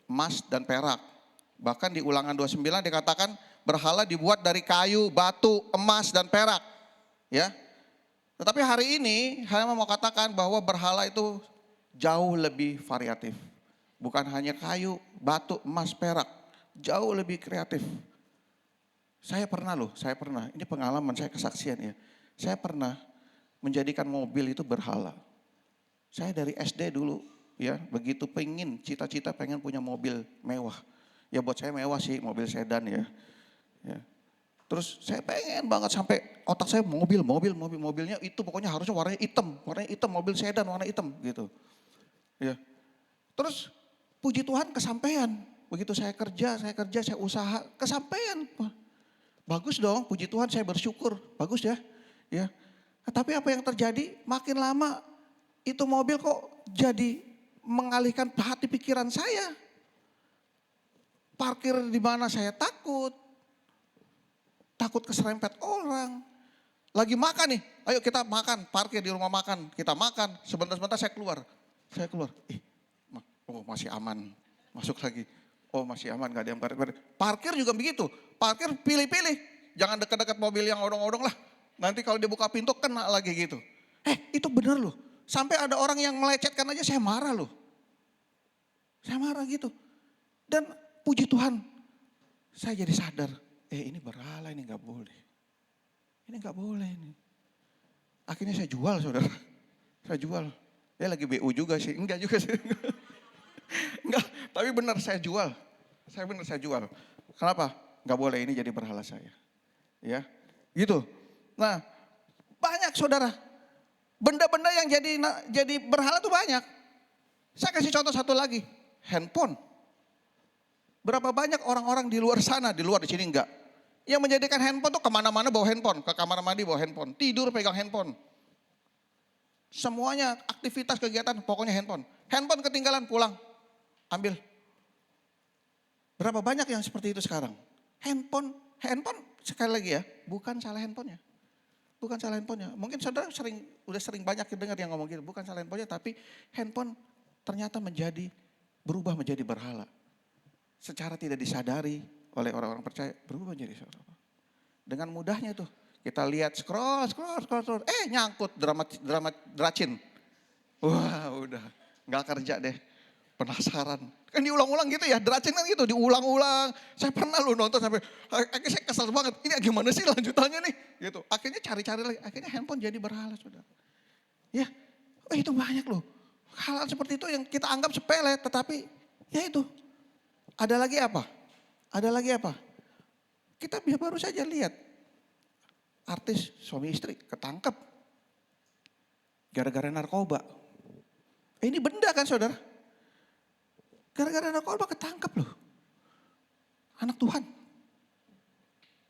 emas dan perak. Bahkan di Ulangan 29 dikatakan berhala dibuat dari kayu, batu, emas dan perak. Ya. Tetapi hari ini saya mau katakan bahwa berhala itu jauh lebih variatif. Bukan hanya kayu, batu, emas, perak. Jauh lebih kreatif. Saya pernah, ini pengalaman saya, kesaksian ya. Saya pernah menjadikan mobil itu berhala. Saya dari SD dulu ya, begitu pengen, cita-cita pengen punya mobil mewah. Ya buat saya mewah sih, mobil sedan ya. Ya. Terus saya pengen banget sampai otak saya mobilnya itu pokoknya harusnya warnanya hitam, mobil sedan warna hitam gitu. Ya. Terus puji Tuhan kesampaian. Begitu saya kerja, saya usaha, kesampaian. Bagus dong, puji Tuhan, saya bersyukur. Bagus ya. Ya. Tapi apa yang terjadi? Makin lama itu mobil kok jadi mengalihkan hati pikiran saya. Parkir di mana saya takut keserempet orang. Lagi makan nih, ayo kita makan, parkir di rumah makan, kita makan. Sebentar saya keluar. Masih aman, masuk lagi. Oh masih aman, gak ada yang parkir. Parkir juga begitu, parkir pilih-pilih. Jangan dekat-dekat mobil yang odong-odong lah. Nanti kalau dibuka pintu kena lagi gitu. Itu benar loh. Sampai ada orang yang melecetkan aja saya marah loh. Saya marah gitu. Dan puji Tuhan, saya jadi sadar. Ini berhala, ini gak boleh. Ini gak boleh ini. Akhirnya saya jual saudara. Saya jual. Ya lagi BU juga sih. Enggak juga sih. Enggak, tapi benar saya jual. Saya jual. Kenapa? Gak boleh ini jadi berhala saya. Ya, gitu. Nah, banyak saudara. Benda-benda yang jadi berhala tuh banyak. Saya kasih contoh satu lagi. Handphone. Berapa banyak orang-orang di luar sana, di sini enggak. Yang menjadikan handphone tuh kemana-mana bawa handphone. Ke kamar mandi bawa handphone. Tidur pegang handphone. Semuanya aktivitas kegiatan pokoknya handphone. Handphone ketinggalan pulang. Ambil. Berapa banyak yang seperti itu sekarang. Handphone sekali lagi ya. Bukan salah handphonenya. Bukan salah handphonenya. Mungkin saudara udah sering banyak dengar yang ngomong gitu. Bukan salah handphonenya tapi handphone ternyata berubah menjadi berhala. Secara tidak disadari oleh orang-orang percaya berubah menjadi seorang. Dengan mudahnya tuh kita lihat scroll, nyangkut dracin. Wah udah nggak kerja deh, penasaran. Kan diulang-ulang gitu ya, dracin kan gitu diulang-ulang. Saya pernah loh nonton sampai akhirnya saya kesal banget. Ini gimana sih lanjutannya nih? Gitu. Akhirnya cari-cari lagi, akhirnya handphone jadi berhala saudara. Ya, itu banyak loh. Hal seperti itu yang kita anggap sepele, tetapi ya itu. Ada lagi apa? Kita baru saja lihat artis suami istri ketangkep gara-gara narkoba. Ini benda kan saudara? Gara-gara narkoba ketangkep loh. Anak Tuhan.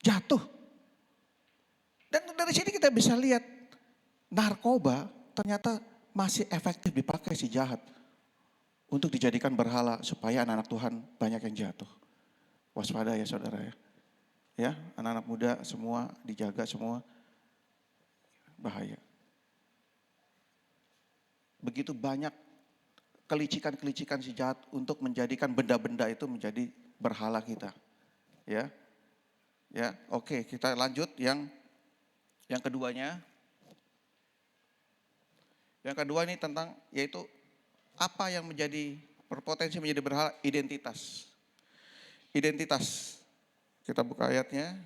Jatuh. Dan dari sini kita bisa lihat narkoba ternyata masih efektif dipakai si jahat. Untuk dijadikan berhala supaya anak-anak Tuhan banyak yang jatuh. Waspada ya saudara ya. Ya, anak-anak muda semua dijaga semua. Bahaya. Begitu banyak kelicikan-kelicikan si jahat untuk menjadikan benda-benda itu menjadi berhala kita. Ya. Ya, oke, kita lanjut yang keduanya. Yang kedua ini tentang yaitu apa yang berpotensi menjadi berhala? Identitas. Identitas. Kita buka ayatnya.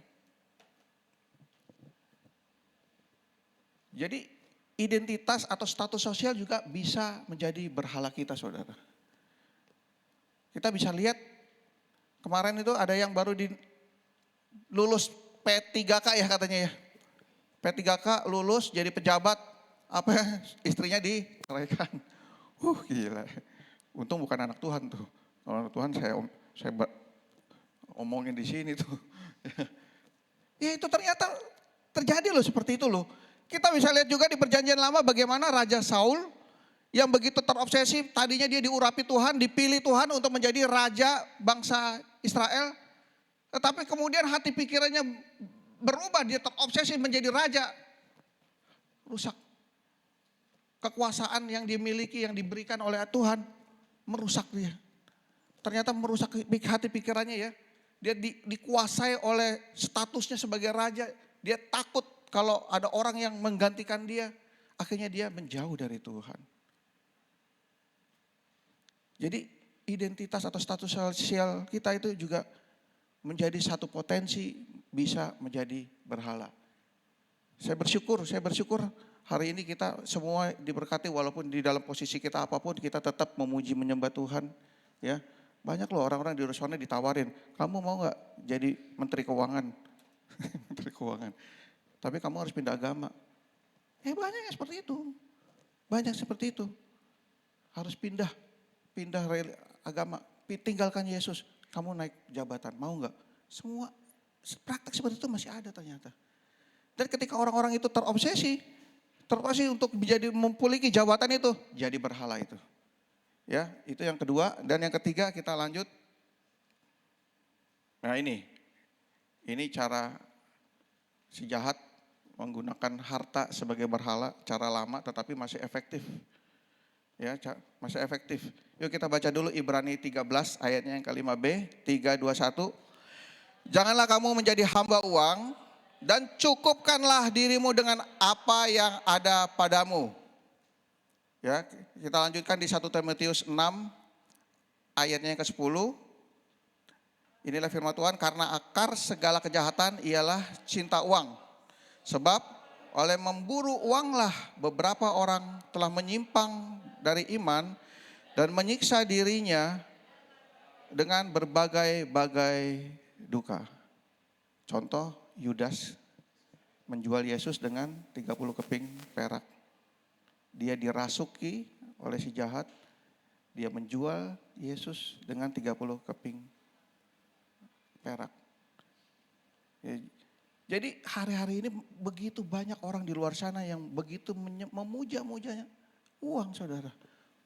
Jadi identitas atau status sosial juga bisa menjadi berhala kita saudara. Kita bisa lihat kemarin itu ada yang baru lulus P3K ya katanya ya. P3K lulus jadi pejabat, istrinya diceraikan. Gila. Untung bukan anak Tuhan tuh. Kalau anak Tuhan saya omongin di sini tuh. Ya itu ternyata terjadi loh seperti itu loh. Kita bisa lihat juga di perjanjian lama bagaimana Raja Saul yang begitu terobsesi, tadinya dia diurapi Tuhan, dipilih Tuhan untuk menjadi raja bangsa Israel. Tetapi kemudian hati pikirannya berubah, dia terobsesi menjadi raja. Rusak. Kekuasaan yang dimiliki, yang diberikan oleh Tuhan, merusak dia. Ternyata merusak hati pikirannya ya. Dia dikuasai oleh statusnya sebagai raja. Dia takut kalau ada orang yang menggantikan dia. Akhirnya dia menjauh dari Tuhan. Jadi identitas atau status sosial kita itu juga menjadi satu potensi bisa menjadi berhala. Saya bersyukur hari ini kita semua diberkati walaupun di dalam posisi kita apapun kita tetap memuji menyembah Tuhan. Ya, banyak loh orang-orang di luar sana ditawarin, kamu mau nggak jadi menteri keuangan? Menteri keuangan. Tapi kamu harus pindah agama. Banyak yang seperti itu. Banyak seperti itu. Harus pindah agama, tinggalkan Yesus. Kamu naik jabatan, mau nggak? Semua praktek seperti itu masih ada ternyata. Dan ketika orang-orang itu terobsesi untuk menjadi memiliki jabatan itu, jadi berhala itu. Ya, itu yang kedua. Dan yang ketiga kita lanjut. Nah ini cara si jahat menggunakan harta sebagai berhala, cara lama tetapi masih efektif. Ya, masih efektif. Yuk kita baca dulu Ibrani 13 ayatnya yang ke-5b, 3:21. Janganlah kamu menjadi hamba uang dan cukupkanlah dirimu dengan apa yang ada padamu. Ya, kita lanjutkan di 1 Timotius 6 ayatnya yang ke-10. Inilah firman Tuhan, karena akar segala kejahatan ialah cinta uang. Sebab oleh memburu uanglah beberapa orang telah menyimpang dari iman dan menyiksa dirinya dengan berbagai-bagai duka. Contoh, Yudas menjual Yesus dengan 30 keping perak. Dia dirasuki oleh si jahat, dia menjual Yesus dengan 30 keping perak. Jadi hari-hari ini begitu banyak orang di luar sana yang begitu memuja-mujanya uang, saudara.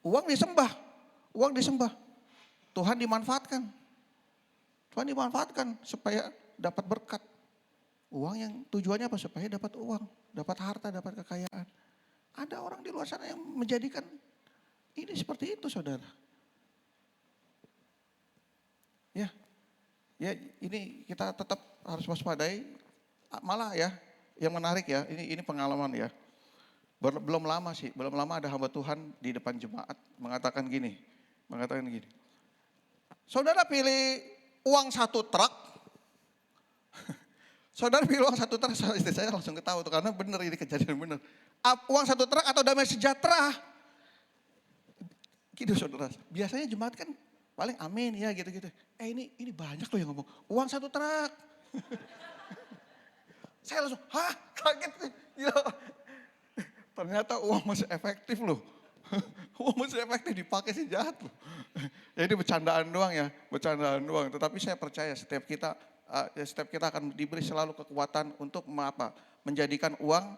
Uang disembah. Tuhan dimanfaatkan supaya dapat berkat. Uang yang tujuannya apa? Supaya dapat uang, dapat harta, dapat kekayaan. Ada orang di luar sana yang menjadikan ini seperti itu, saudara. Ya, ini kita tetap harus waspadai. Malah ya, yang menarik ya, ini pengalaman ya. Belum lama ada hamba Tuhan di depan jemaat mengatakan gini. Saudara pilih uang 1 truk. Saudara pilih uang 1 truk, istri saya langsung ketawa tuh karena benar ini kejadian benar. Uang 1 truk atau damai sejahtera? Gitu saudara. Biasanya jemaat kan paling amin ya gitu-gitu. Ini banyak loh yang ngomong uang 1 truk. Saya langsung, kaget. Gila. Ternyata uang masih efektif loh. Uang masih efektif dipakai si jahat loh. Ya ini bercandaan doang. Tetapi saya percaya setiap kita akan diberi selalu kekuatan untuk menjadikan uang,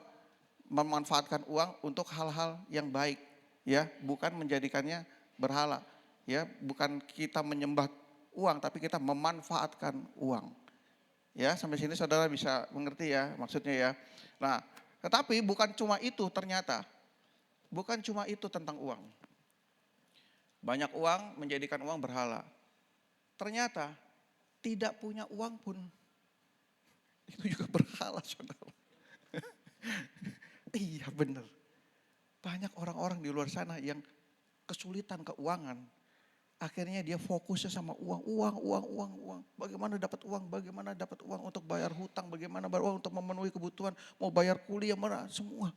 memanfaatkan uang untuk hal-hal yang baik. Ya, bukan menjadikannya berhala. Ya, bukan kita menyembah uang, tapi kita memanfaatkan uang. Ya, sampai sini saudara bisa mengerti ya maksudnya ya. Nah, tetapi bukan cuma itu ternyata. Bukan cuma itu tentang uang. Banyak uang menjadikan uang berhala. Ternyata tidak punya uang pun itu juga berhala, saudara. Iya benar. Banyak orang-orang di luar sana yang kesulitan keuangan. Akhirnya dia fokusnya sama uang. Bagaimana dapat uang untuk bayar hutang, bagaimana bayar uang untuk memenuhi kebutuhan, mau bayar kuliah, semua.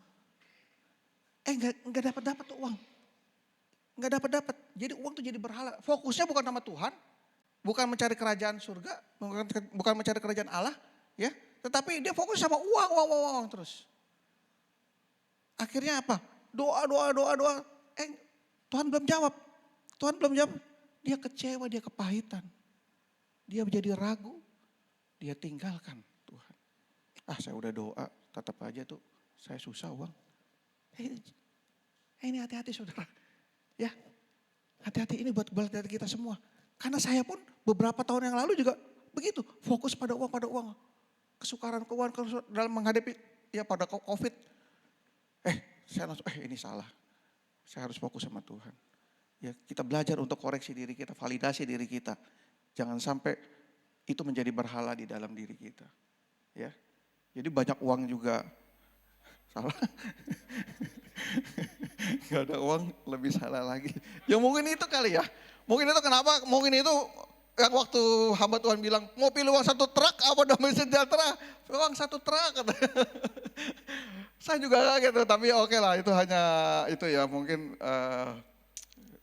Enggak dapat uang. Enggak dapat. Jadi uang itu jadi berhala. Fokusnya bukan sama Tuhan, bukan mencari kerajaan surga, bukan mencari kerajaan Allah, ya. Tetapi dia fokus sama uang terus. Akhirnya apa? Doa. Tuhan belum jawab. Dia kecewa, dia kepahitan. Dia menjadi ragu, dia tinggalkan Tuhan. Saya udah doa, tetap aja tuh saya susah uang. Ini hati-hati saudara. Ya, hati-hati ini buat hati kita semua. Karena saya pun beberapa tahun yang lalu juga begitu, fokus pada uang. kesukaran keuangan dalam menghadapi ya pada COVID. Saya langsung, ini salah. Saya harus fokus sama Tuhan. Ya, kita belajar untuk koreksi diri kita, validasi diri kita. Jangan sampai itu menjadi berhala di dalam diri kita. Ya. Jadi banyak uang juga salah. Gak ada uang lebih salah lagi. Ya mungkin itu kali ya. Mungkin itu kenapa, mungkin itu yang waktu hamba Tuhan bilang, mau pilih uang 1 truk apa damai sejahtera? Uang 1 truk. Saya juga kaget, tapi oke lah, itu hanya itu ya mungkin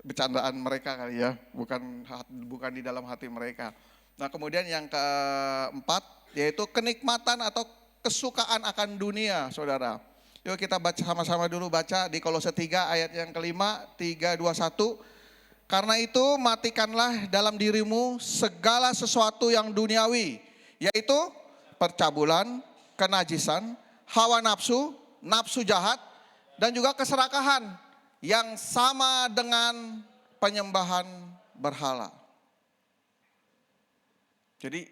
bercandaan mereka kali ya, bukan di dalam hati mereka. Nah kemudian yang keempat, yaitu kenikmatan atau kesukaan akan dunia, saudara. Yuk kita baca sama-sama dulu, baca di Kolose 3 ayat yang kelima, 3, 2, 1. Karena itu matikanlah dalam dirimu segala sesuatu yang duniawi, yaitu percabulan, kenajisan, hawa nafsu, nafsu jahat, dan juga keserakahan yang sama dengan penyembahan berhala. Jadi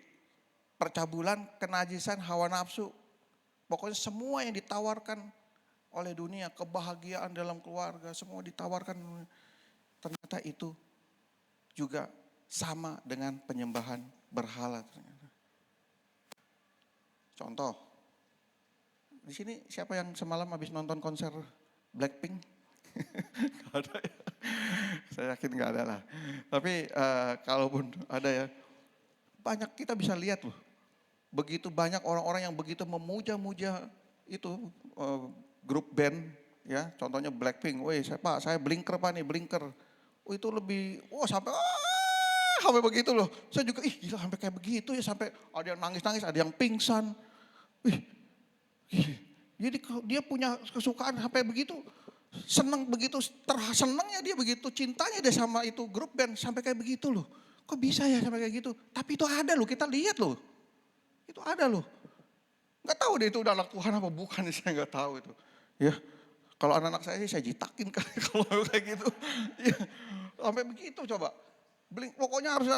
percabulan, kenajisan, hawa nafsu, pokoknya semua yang ditawarkan oleh dunia, kebahagiaan dalam keluarga, semua ditawarkan. Ternyata itu juga sama dengan penyembahan berhala ternyata. Contoh, di sini siapa yang semalam habis nonton konser Blackpink? Gak ada ya? Saya yakin gak ada lah. Tapi kalaupun ada ya, banyak kita bisa lihat loh. Begitu banyak orang-orang yang begitu memuja-muja itu grup band ya, contohnya Blackpink. Woi, saya Blinker Pak nih, Blinker. Oh itu lebih, sampai begitu loh. Saya juga, gila sampai kayak begitu ya, sampai ada yang nangis-nangis, ada yang pingsan. Jadi dia punya kesukaan sampai begitu, senang begitu, senangnya dia begitu, cintanya dia sama itu grup band sampai kayak begitu loh. Kok bisa ya sampai kayak gitu? Tapi itu ada loh, kita lihat loh. Itu ada loh. Gak tahu deh itu udah anak Tuhan apa bukan, saya gak tahu itu. Ya, kalau anak-anak saya sih saya jitakin kalau kayak gitu. Ya, sampai begitu coba. Pokoknya harus,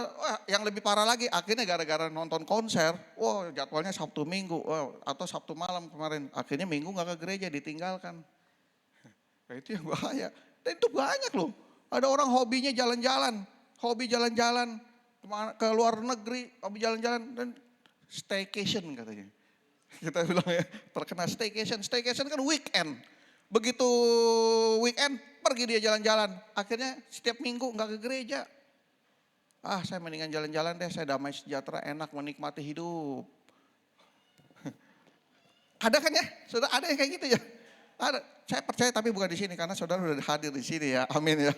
yang lebih parah lagi akhirnya gara-gara nonton konser, jadwalnya Sabtu Minggu, atau Sabtu malam kemarin. Akhirnya Minggu gak ke gereja, ditinggalkan. Nah, itu yang bahaya. Dan itu banyak loh. Ada orang hobinya jalan-jalan, hobi jalan-jalan ke luar negeri, hobi jalan-jalan dan staycation katanya. Kita bilang ya, terkena staycation. Staycation kan weekend. Begitu weekend pergi dia jalan-jalan. Akhirnya setiap minggu gak ke gereja. Saya mendingan jalan-jalan deh, saya damai sejahtera, enak menikmati hidup. Ada kan ya? Sudah ada yang kayak gitu ya? Ada. Saya percaya tapi bukan di sini karena saudara sudah hadir di sini ya. Amin ya.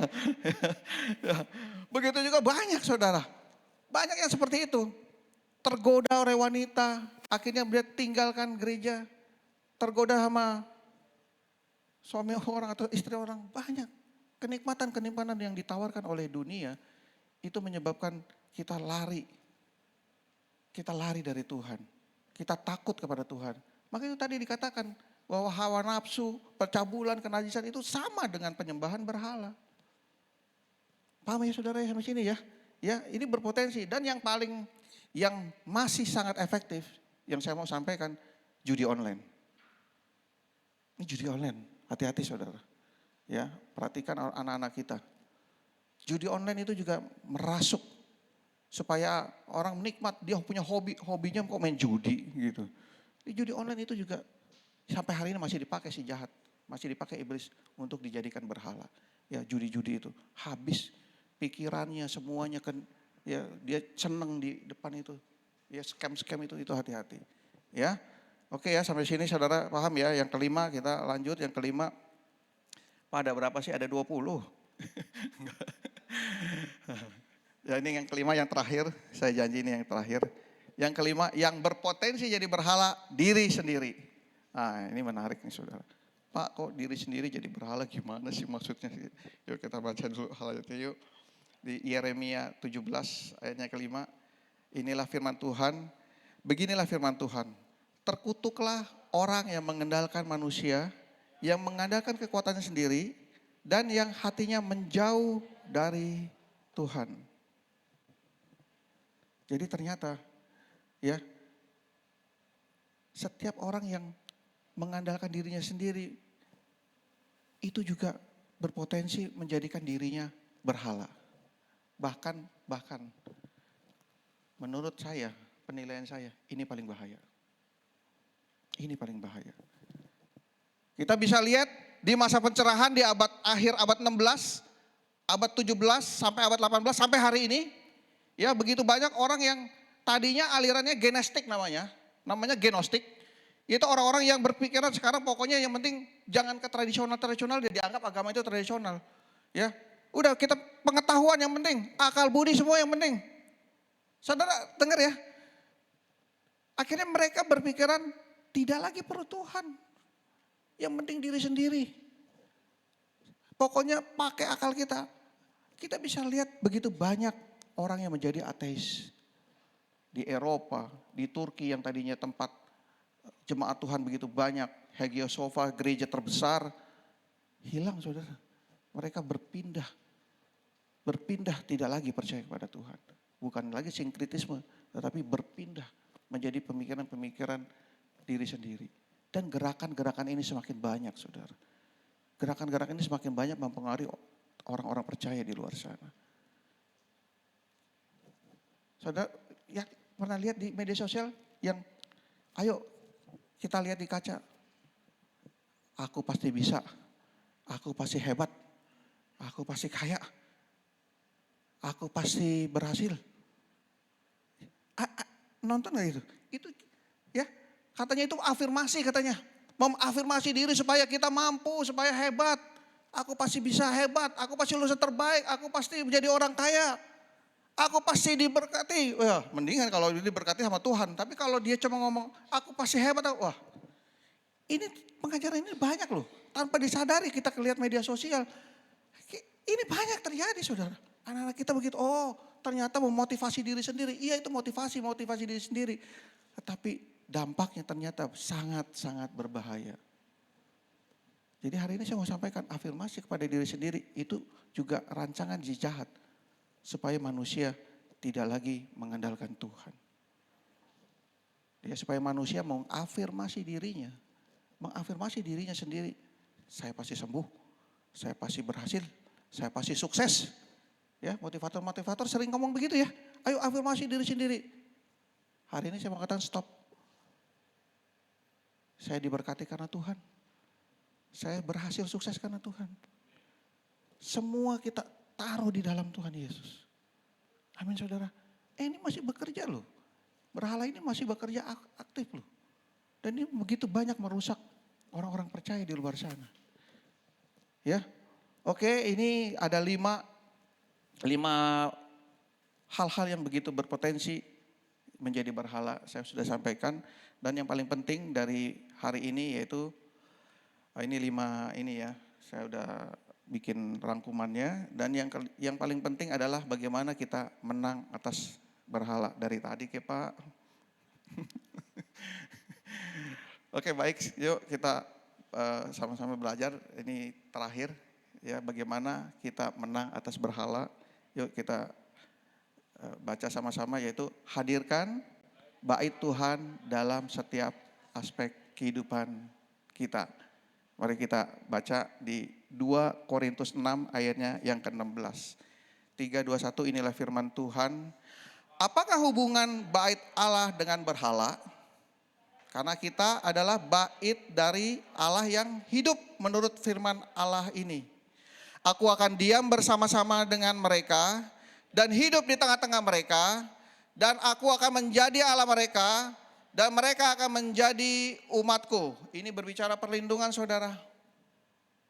Begitu juga banyak saudara. Banyak yang seperti itu. Tergoda oleh wanita, akhirnya dia tinggalkan gereja. Tergoda sama suami orang atau istri orang, banyak. Kenikmatan-kenikmatan yang ditawarkan oleh dunia itu menyebabkan kita lari. Kita lari dari Tuhan. Kita takut kepada Tuhan. Maka itu tadi dikatakan bahwa hawa nafsu, percabulan, kenajisan itu sama dengan penyembahan berhala. Paham ya saudara sampai sini ya? Ya, ini berpotensi dan yang masih sangat efektif yang saya mau sampaikan judi online. Ini judi online, hati-hati saudara. Ya, perhatikan anak-anak kita. Judi online itu juga merasuk supaya orang menikmat, dia punya hobinya kok main judi gitu. Di judi online itu juga sampai hari ini masih dipakai si jahat, masih dipakai iblis untuk dijadikan berhala. Ya judi-judi itu habis pikirannya semuanya kan, ya dia seneng di depan itu. Ya scam itu hati-hati. Ya. Oke ya sampai sini saudara paham ya. Yang kelima kita lanjut, yang kelima pada berapa sih? Ada 20. Ya ini yang kelima yang terakhir, saya janji ini yang terakhir. Yang kelima yang berpotensi jadi berhala diri sendiri. Nah ini menarik nih saudara. Pak kok diri sendiri jadi berhala gimana sih maksudnya? Yuk kita baca dulu ayatnya yuk. Di Yeremia 17 ayatnya kelima. Inilah firman Tuhan, beginilah firman Tuhan. Terkutuklah orang yang mengendalikan manusia, yang mengandalkan kekuatannya sendiri, dan yang hatinya menjauh dari Tuhan. Jadi ternyata ya Setiap orang yang mengandalkan dirinya sendiri itu juga berpotensi menjadikan dirinya berhala. Bahkan menurut saya, penilaian saya, ini paling bahaya. Ini paling bahaya. Kita bisa lihat di masa pencerahan di akhir abad 16, abad 17 sampai abad 18 sampai hari ini, ya begitu banyak orang yang tadinya alirannya genestik namanya genostik. Itu orang-orang yang berpikiran sekarang pokoknya yang penting jangan ke tradisional, dia dianggap agama itu tradisional. Ya, udah kita pengetahuan yang penting, akal budi semua yang penting. Saudara dengar ya, akhirnya mereka berpikiran tidak lagi perlu Tuhan. Yang penting diri sendiri. Pokoknya pakai akal kita. Kita bisa lihat begitu banyak orang yang menjadi ateis. Di Eropa, di Turki yang tadinya tempat jemaat Tuhan begitu banyak. Hagia Sophia, gereja terbesar. Hilang saudara. Mereka berpindah tidak lagi percaya kepada Tuhan. Bukan lagi sinkritisme, tetapi berpindah menjadi pemikiran-pemikiran diri sendiri. Dan gerakan-gerakan ini semakin banyak saudara. Gerakan-gerakan ini semakin banyak mempengaruhi orang-orang percaya di luar sana. Saudara ya pernah lihat di media sosial yang ayo kita lihat di kaca. Aku pasti bisa, aku pasti hebat, aku pasti kaya, aku pasti berhasil. Nonton gak itu? Itu ya katanya itu afirmasi katanya. Mengafirmasi diri supaya kita mampu, supaya hebat. Aku pasti bisa hebat, aku pasti lulusan terbaik, aku pasti menjadi orang kaya. Aku pasti diberkati. Wah, mendingan kalau diberkati sama Tuhan. Tapi kalau dia cuma ngomong, aku pasti hebat. Wah, ini pengajaran ini banyak loh. Tanpa disadari kita lihat media sosial. Ini banyak terjadi saudara. Anak-anak kita begitu, oh ternyata memotivasi diri sendiri. Iya itu motivasi diri sendiri. Tetapi dampaknya ternyata sangat-sangat berbahaya. Jadi hari ini saya mau sampaikan afirmasi kepada diri sendiri. Itu juga rancangan jahat. Supaya manusia tidak lagi mengandalkan Tuhan. Ya, supaya manusia mengafirmasi dirinya. Mengafirmasi dirinya sendiri. Saya pasti sembuh. Saya pasti berhasil. Saya pasti sukses. Ya, motivator-motivator sering ngomong begitu ya. Ayo afirmasi diri sendiri. Hari ini saya mau katakan stop. Saya diberkati karena Tuhan. Saya berhasil sukses karena Tuhan. Semua kita taruh di dalam Tuhan Yesus. Amin saudara. Ini masih bekerja loh. Berhala ini masih bekerja aktif loh. Dan ini begitu banyak merusak orang-orang percaya di luar sana. Ya, oke ini ada lima hal-hal yang begitu berpotensi menjadi berhala. Saya sudah sampaikan. Dan yang paling penting dari hari ini yaitu, ini 5 ini ya. Saya udah bikin rangkumannya dan yang paling penting adalah bagaimana kita menang atas berhala dari tadi ke Pak. Oke baik, yuk kita sama-sama belajar. Ini terakhir ya bagaimana kita menang atas berhala. Yuk kita baca sama-sama yaitu hadirkan bait Tuhan dalam setiap aspek kehidupan kita. Mari kita baca di 2 Korintus 6 ayatnya yang ke-16. 3, 2, 1 inilah firman Tuhan. Apakah hubungan bait Allah dengan berhala? Karena kita adalah bait dari Allah yang hidup menurut firman Allah ini. Aku akan diam bersama-sama dengan mereka dan hidup di tengah-tengah mereka. Dan aku akan menjadi Allah mereka. Dan mereka akan menjadi umatku. Ini berbicara perlindungan saudara.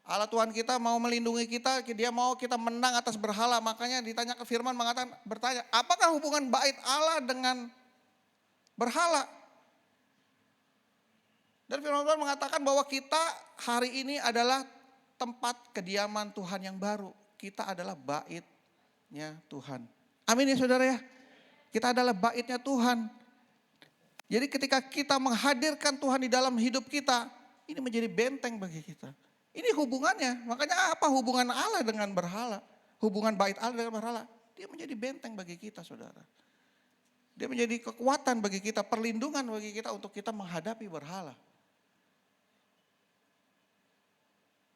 Allah Tuhan kita mau melindungi kita. Dia mau kita menang atas berhala. Makanya ditanya ke firman bertanya. Apakah hubungan bait Allah dengan berhala? Dan firman Tuhan mengatakan bahwa kita hari ini adalah tempat kediaman Tuhan yang baru. Kita adalah baitnya Tuhan. Amin ya saudara ya. Kita adalah baitnya Tuhan. Jadi ketika kita menghadirkan Tuhan di dalam hidup kita, ini menjadi benteng bagi kita. Ini hubungannya, makanya apa hubungan Allah dengan berhala? Hubungan bait Allah dengan berhala, dia menjadi benteng bagi kita saudara. Dia menjadi kekuatan bagi kita, perlindungan bagi kita untuk kita menghadapi berhala.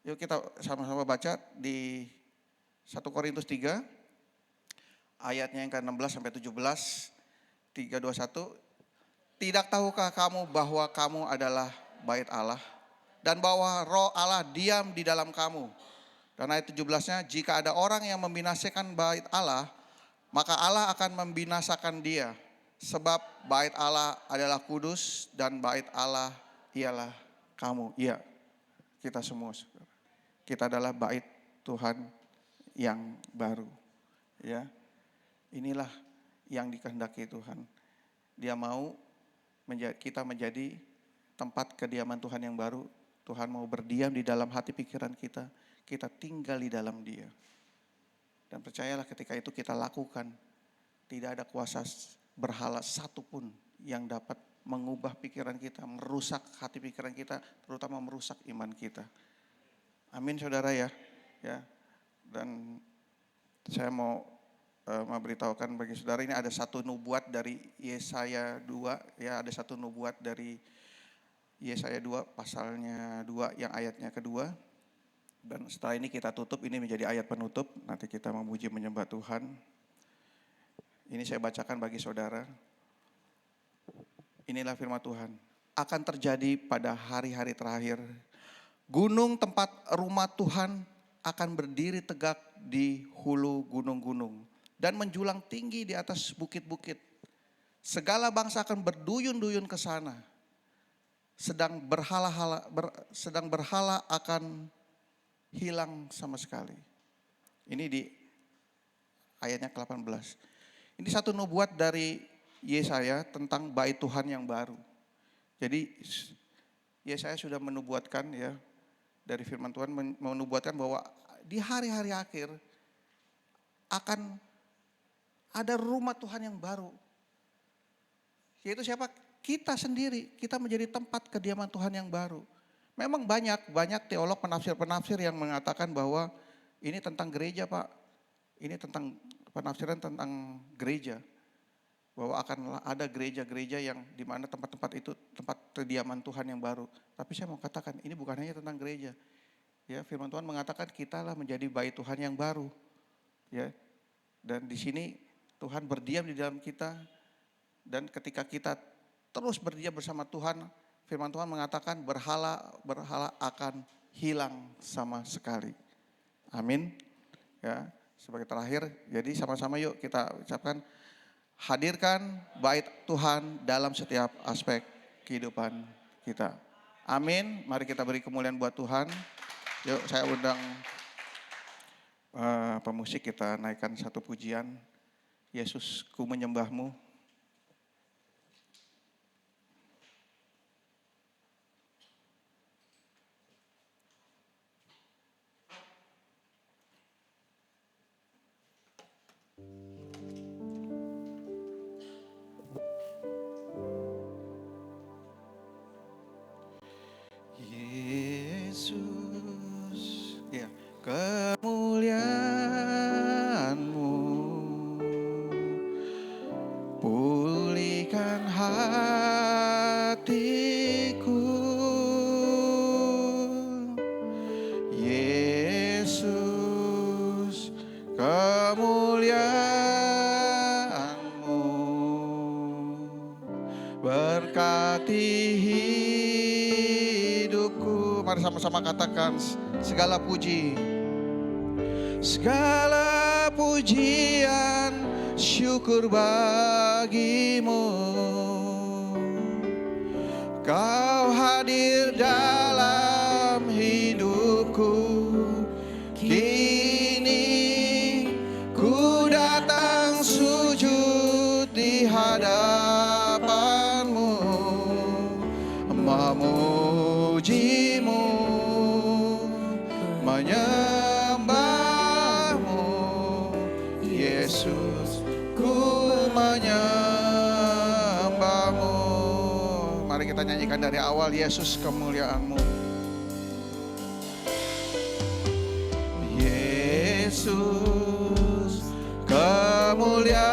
Yuk kita sama-sama baca di 1 Korintus 3 ayatnya yang ke-16 sampai 17. 3, 2, 1. Tidak tahukah kamu bahwa kamu adalah bait Allah dan bahwa roh Allah diam di dalam kamu. Dan ayat 17-nya, jika ada orang yang membinasakan bait Allah, maka Allah akan membinasakan dia. Sebab bait Allah adalah kudus dan bait Allah ialah kamu. Iya, kita semua. Kita adalah bait Tuhan yang baru. Ya, inilah yang dikehendaki Tuhan. Dia mau kita menjadi tempat kediaman Tuhan yang baru. Tuhan mau berdiam di dalam hati pikiran kita. Kita tinggal di dalam Dia. Dan percayalah ketika itu kita lakukan, tidak ada kuasa berhala satupun yang dapat mengubah pikiran kita, merusak hati pikiran kita, terutama merusak iman kita. Amin saudara ya. Dan saya mau memberitahukan bagi saudara, ini ada satu nubuat dari Yesaya 2, ya, ada satu nubuat dari Yesaya 2 pasalnya 2 yang ayatnya kedua. Dan setelah ini kita tutup, ini menjadi ayat penutup, nanti kita memuji menyembah Tuhan. Ini saya bacakan bagi saudara. Inilah firman Tuhan. Akan terjadi pada hari-hari terakhir, gunung tempat rumah Tuhan akan berdiri tegak di hulu gunung-gunung dan menjulang tinggi di atas bukit-bukit. Segala bangsa akan berduyun-duyun ke sana. Sedang berhala akan hilang sama sekali. Ini di ayatnya ke-18. Ini satu nubuat dari Yesaya tentang bait Tuhan yang baru. Jadi Yesaya sudah menubuatkan, ya, dari firman Tuhan menubuatkan bahwa di hari-hari akhir akan ada rumah Tuhan yang baru. Yaitu siapa? Kita sendiri, kita menjadi tempat kediaman Tuhan yang baru. Memang banyak teolog penafsir yang mengatakan bahwa ini tentang gereja, Pak. Ini tentang penafsiran tentang gereja. Bahwa akan ada gereja-gereja yang di mana tempat-tempat itu tempat kediaman Tuhan yang baru. Tapi saya mau katakan ini bukan hanya tentang gereja. Ya, firman Tuhan mengatakan kitalah menjadi bait Tuhan yang baru. Ya. Dan di sini Tuhan berdiam di dalam kita, dan ketika kita terus berdiam bersama Tuhan, firman Tuhan mengatakan berhala akan hilang sama sekali. Amin. Ya, sebagai terakhir, jadi sama-sama yuk kita ucapkan, hadirkan bait Tuhan dalam setiap aspek kehidupan kita. Amin. Mari kita beri kemuliaan buat Tuhan. Yuk saya undang pemusik, kita naikkan satu pujian. Yesus, ku menyembahmu. Yesus, ya, kemuliaan-Mu pulihkan hatiku. Yesus, kemuliaan-Mu berkati hidupku. Mari sama-sama katakan, segala puji, segala pujian, syukur bagimu. Kau hadir dalam hidupku. Kini ku datang sujud di hadapan-Mu, memuji-Mu, menyembah-Mu. Yesus, ku menyembah-Mu. Mari kita nyanyikan dari awal, Yesus, kemuliaan-Mu. Yesus, kemuliaan-Mu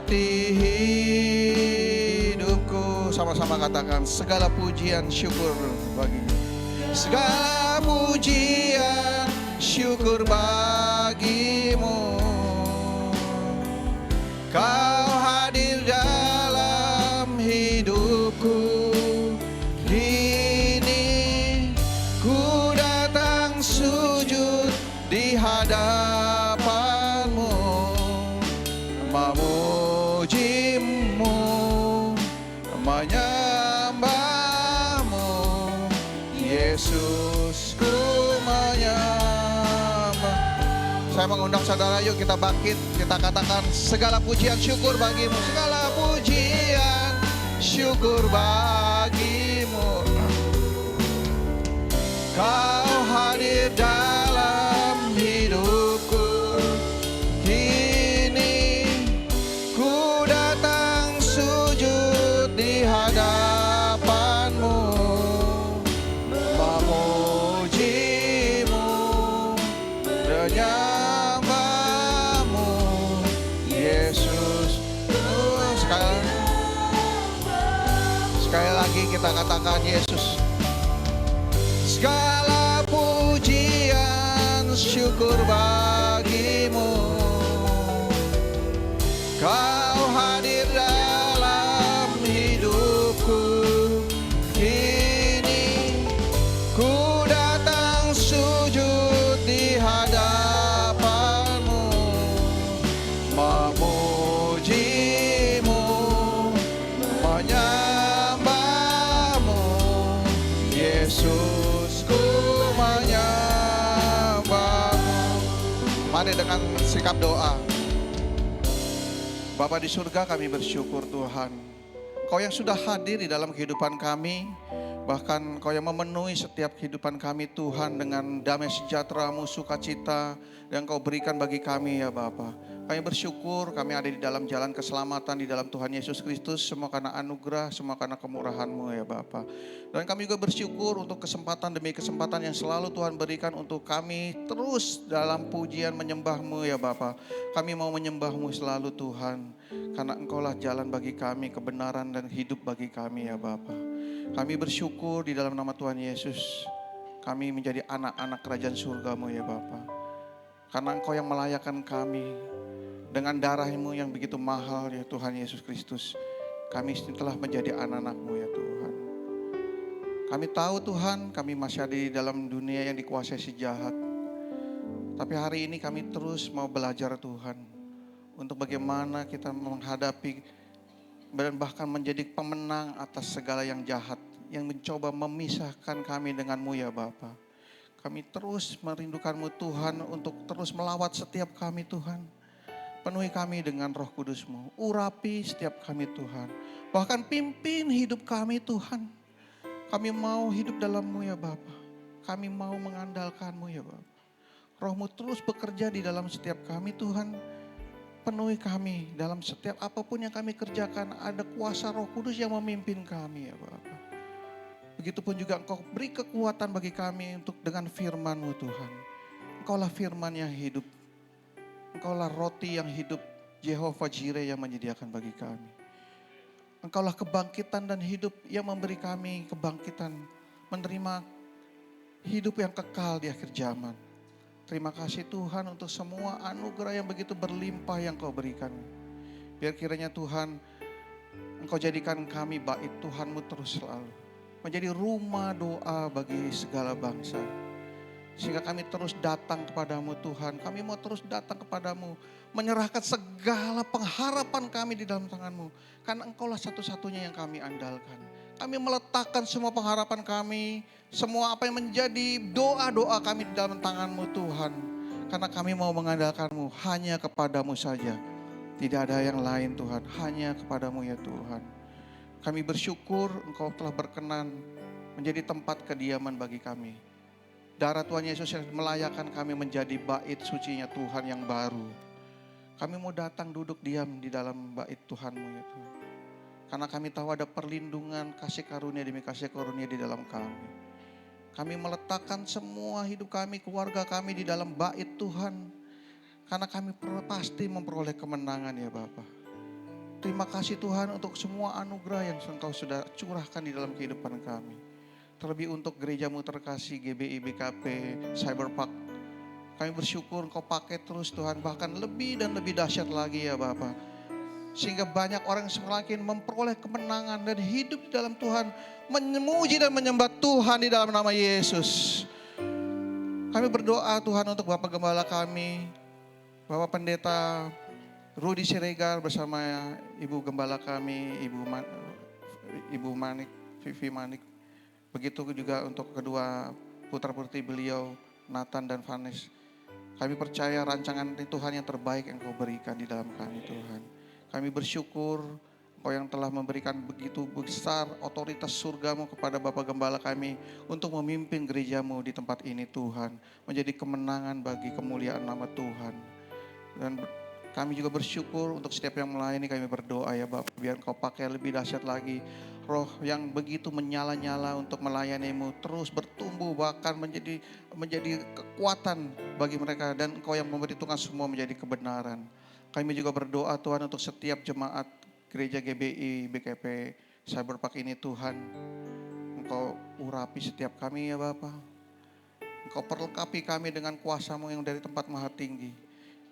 hati hidupku. Sama-sama katakan segala pujian syukur bagimu. Segala pujian syukur bagimu. Kau hadir dalam hidupku. Kini ku datang sujud di hadapanmu, memujimu, menyembahmu. Yesus, ku menyembah. Saya mengundang saudara, yuk kita bangkit, kita katakan segala pujian syukur bagimu. Segala pujian syukur bagimu. Kau hadir dalam hidupku. Kini ku datang sujud di hadapanmu, memujimu, menyembahmu. Yesus. Sekali lagi kita katakan Yesus. Segala pujian syukur bagimu. Kau hadir dalam hidupku. Kini ku datang sujud di hadapanmu, memujimu, menyembahmu. Yesus, mari dengan sikap doa. Bapa di surga, kami bersyukur Tuhan, Kau yang sudah hadir di dalam kehidupan kami. Bahkan Kau yang memenuhi setiap kehidupan kami Tuhan dengan damai sejahtera-Mu, sukacita yang Kau berikan bagi kami ya Bapa. Kami bersyukur kami ada di dalam jalan keselamatan di dalam Tuhan Yesus Kristus. Semua karena anugerah, semua karena kemurahan-Mu ya Bapa. Dan kami juga bersyukur untuk kesempatan demi kesempatan yang selalu Tuhan berikan untuk kami terus dalam pujian menyembah-Mu ya Bapa. Kami mau menyembah-Mu selalu Tuhan. Karena Engkaulah jalan bagi kami, kebenaran dan hidup bagi kami ya Bapa. Kami bersyukur di dalam nama Tuhan Yesus. Kami menjadi anak-anak kerajaan surga-Mu ya Bapa. Karena Engkau yang melayakkan kami dengan darah-Mu yang begitu mahal ya Tuhan Yesus Kristus. Kami telah menjadi anak-anak-Mu ya Tuhan. Kami tahu Tuhan, kami masih ada di dalam dunia yang dikuasai si jahat. Tapi hari ini kami terus mau belajar Tuhan. Untuk bagaimana kita menghadapi dan bahkan menjadi pemenang atas segala yang jahat. Yang mencoba memisahkan kami dengan-Mu ya Bapa. Kami terus merindukan-Mu Tuhan untuk terus melawat setiap kami Tuhan. Penuhi kami dengan Roh Kudus-Mu. Urapi setiap kami Tuhan. Bahkan pimpin hidup kami Tuhan. Kami mau hidup dalam-Mu ya Bapa. Kami mau mengandalkan-Mu ya Bapa. Roh-Mu terus bekerja di dalam setiap kami Tuhan. Penuhi kami dalam setiap apapun yang kami kerjakan. Ada kuasa Roh Kudus yang memimpin kami ya Bapa. Begitupun juga Engkau beri kekuatan bagi kami untuk dengan firman-Mu Tuhan. Engkaulah firman yang hidup. Engkaulah roti yang hidup, Jehovah Jireh yang menyediakan bagi kami. Engkaulah kebangkitan dan hidup yang memberi kami kebangkitan, menerima hidup yang kekal di akhir zaman. Terima kasih Tuhan untuk semua anugerah yang begitu berlimpah yang Kau berikan. Biar kiranya Tuhan, Engkau jadikan kami bait Tuhan-Mu terus selalu. Menjadi rumah doa bagi segala bangsa. Sehingga kami terus datang kepadamu Tuhan. Kami mau terus datang kepadamu. Menyerahkan segala pengharapan kami di dalam tangan-Mu. Karena Engkaulah satu-satunya yang kami andalkan. Kami meletakkan semua pengharapan kami. Semua apa yang menjadi doa-doa kami di dalam tangan-Mu Tuhan. Karena kami mau mengandalkan-Mu hanya kepadamu saja. Tidak ada yang lain Tuhan. Hanya kepadamu ya Tuhan. Kami bersyukur Engkau telah berkenan menjadi tempat kediaman bagi kami. Darah Tuhan Yesus yang melayakkan kami menjadi bait sucinya Tuhan yang baru. Kami mau datang duduk diam di dalam bait Tuhan-Mu ya Tuhan. Karena kami tahu ada perlindungan kasih karunia demi kasih karunia di dalam kami. Kami meletakkan semua hidup kami, keluarga kami di dalam bait Tuhan. Karena kami pasti memperoleh kemenangan ya Bapa. Terima kasih Tuhan untuk semua anugerah yang Engkau sudah curahkan di dalam kehidupan kami. Terlebih untuk gerejamu terkasih GBI BKP Cyberpark. Kami bersyukur Engkau pakai terus Tuhan, bahkan lebih dan lebih dahsyat lagi ya Bapa. Sehingga banyak orang yang semakin memperoleh kemenangan dan hidup di dalam Tuhan, memuji dan menyembah Tuhan di dalam nama Yesus. Kami berdoa Tuhan untuk Bapak Gembala kami, Bapak Pendeta Rudi Siregar bersama Ibu Gembala kami, Ibu Manik, Vivi Manik. Begitu juga untuk kedua putra-putri beliau, Nathan dan Vanes. Kami percaya rancangan Tuhan yang terbaik yang Kau berikan di dalam kami Tuhan. Kami bersyukur Kau yang telah memberikan begitu besar otoritas surgamu kepada Bapak Gembala kami untuk memimpin gerejamu di tempat ini Tuhan. Menjadi kemenangan bagi kemuliaan nama Tuhan. Dan kami juga bersyukur untuk setiap yang melayani, kami berdoa ya Bapak, biar Kau pakai lebih dahsyat lagi. Roh yang begitu menyala-nyala untuk melayani-Mu terus bertumbuh, bahkan menjadi kekuatan bagi mereka. Dan Engkau yang memberi Tuhan semua menjadi kebenaran. Kami juga berdoa Tuhan untuk setiap jemaat gereja GBI BKP Cyberpark ini Tuhan. Engkau urapi setiap kami ya Bapak. Engkau perlengkapi kami dengan kuasa-Mu yang dari tempat maha tinggi.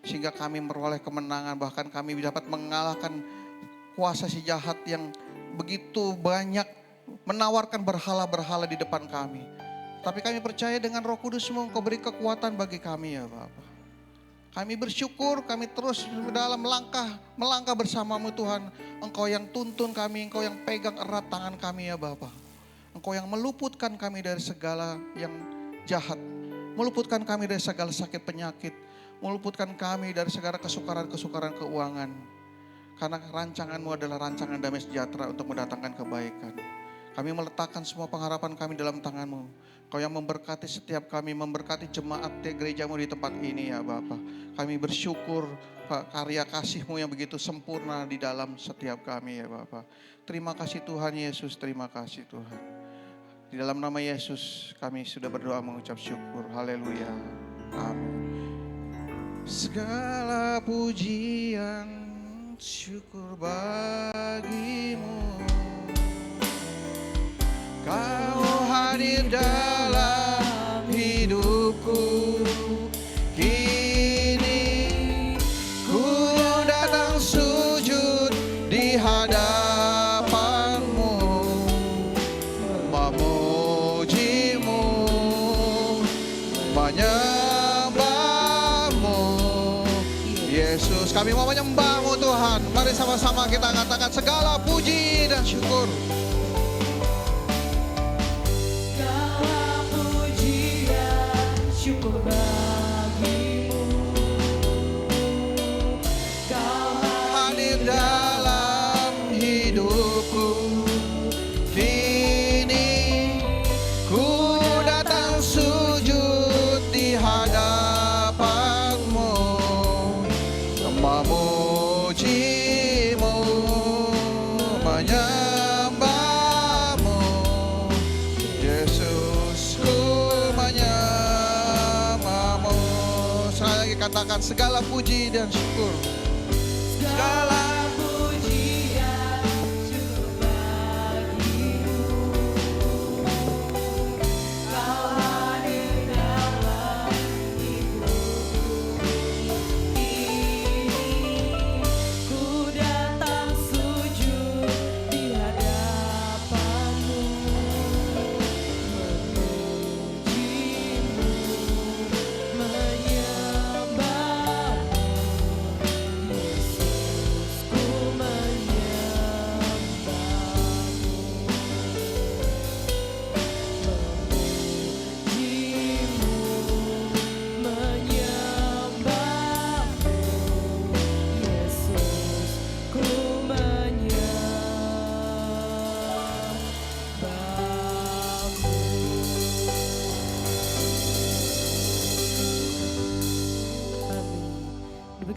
Sehingga kami meroleh kemenangan, bahkan kami dapat mengalahkan kuasa si jahat yang begitu banyak menawarkan berhala-berhala di depan kami. Tapi kami percaya dengan Roh Kudus-Mu Engkau beri kekuatan bagi kami ya Bapak. Kami bersyukur, kami terus dalam melangkah bersama-Mu Tuhan. Engkau yang tuntun kami, Engkau yang pegang erat tangan kami ya Bapak. Engkau yang meluputkan kami dari segala yang jahat. Meluputkan kami dari segala sakit penyakit. Meluputkan kami dari segala kesukaran-kesukaran keuangan. Karena rancangan-Mu adalah rancangan damai sejahtera untuk mendatangkan kebaikan. Kami meletakkan semua pengharapan kami dalam tangan-Mu. Kau yang memberkati setiap kami, memberkati jemaat gereja-Mu di tempat ini ya Bapa. Kami bersyukur Pak, karya kasih-Mu yang begitu sempurna di dalam setiap kami ya Bapa. Terima kasih Tuhan Yesus, terima kasih Tuhan. Di dalam nama Yesus kami sudah berdoa mengucap syukur. Haleluya. Amin. Segala pujian syukur bagi-Mu. Kau hadir dalam hidupku. Kini ku datang sujud di hadapan-Mu, memuji-Mu, menyembah-Mu. Yesus, kami mau menyembah-Mu Tuhan. Mari sama-sama kita katakan segala puji dan syukur. Syukur bagi-Mu. Kau hadir dalam hidupku. Kini ku datang sujud di hadapan-Mu, memuji-Mu, menyembah-Mu. Yesus, ku menyembah. Katakan segala puji dan syukur. Segala pujian syukur bagi-Mu. Kau hadir dalam hidupku. Kini ku datang sujud di hadapan-Mu, memuji-Mu,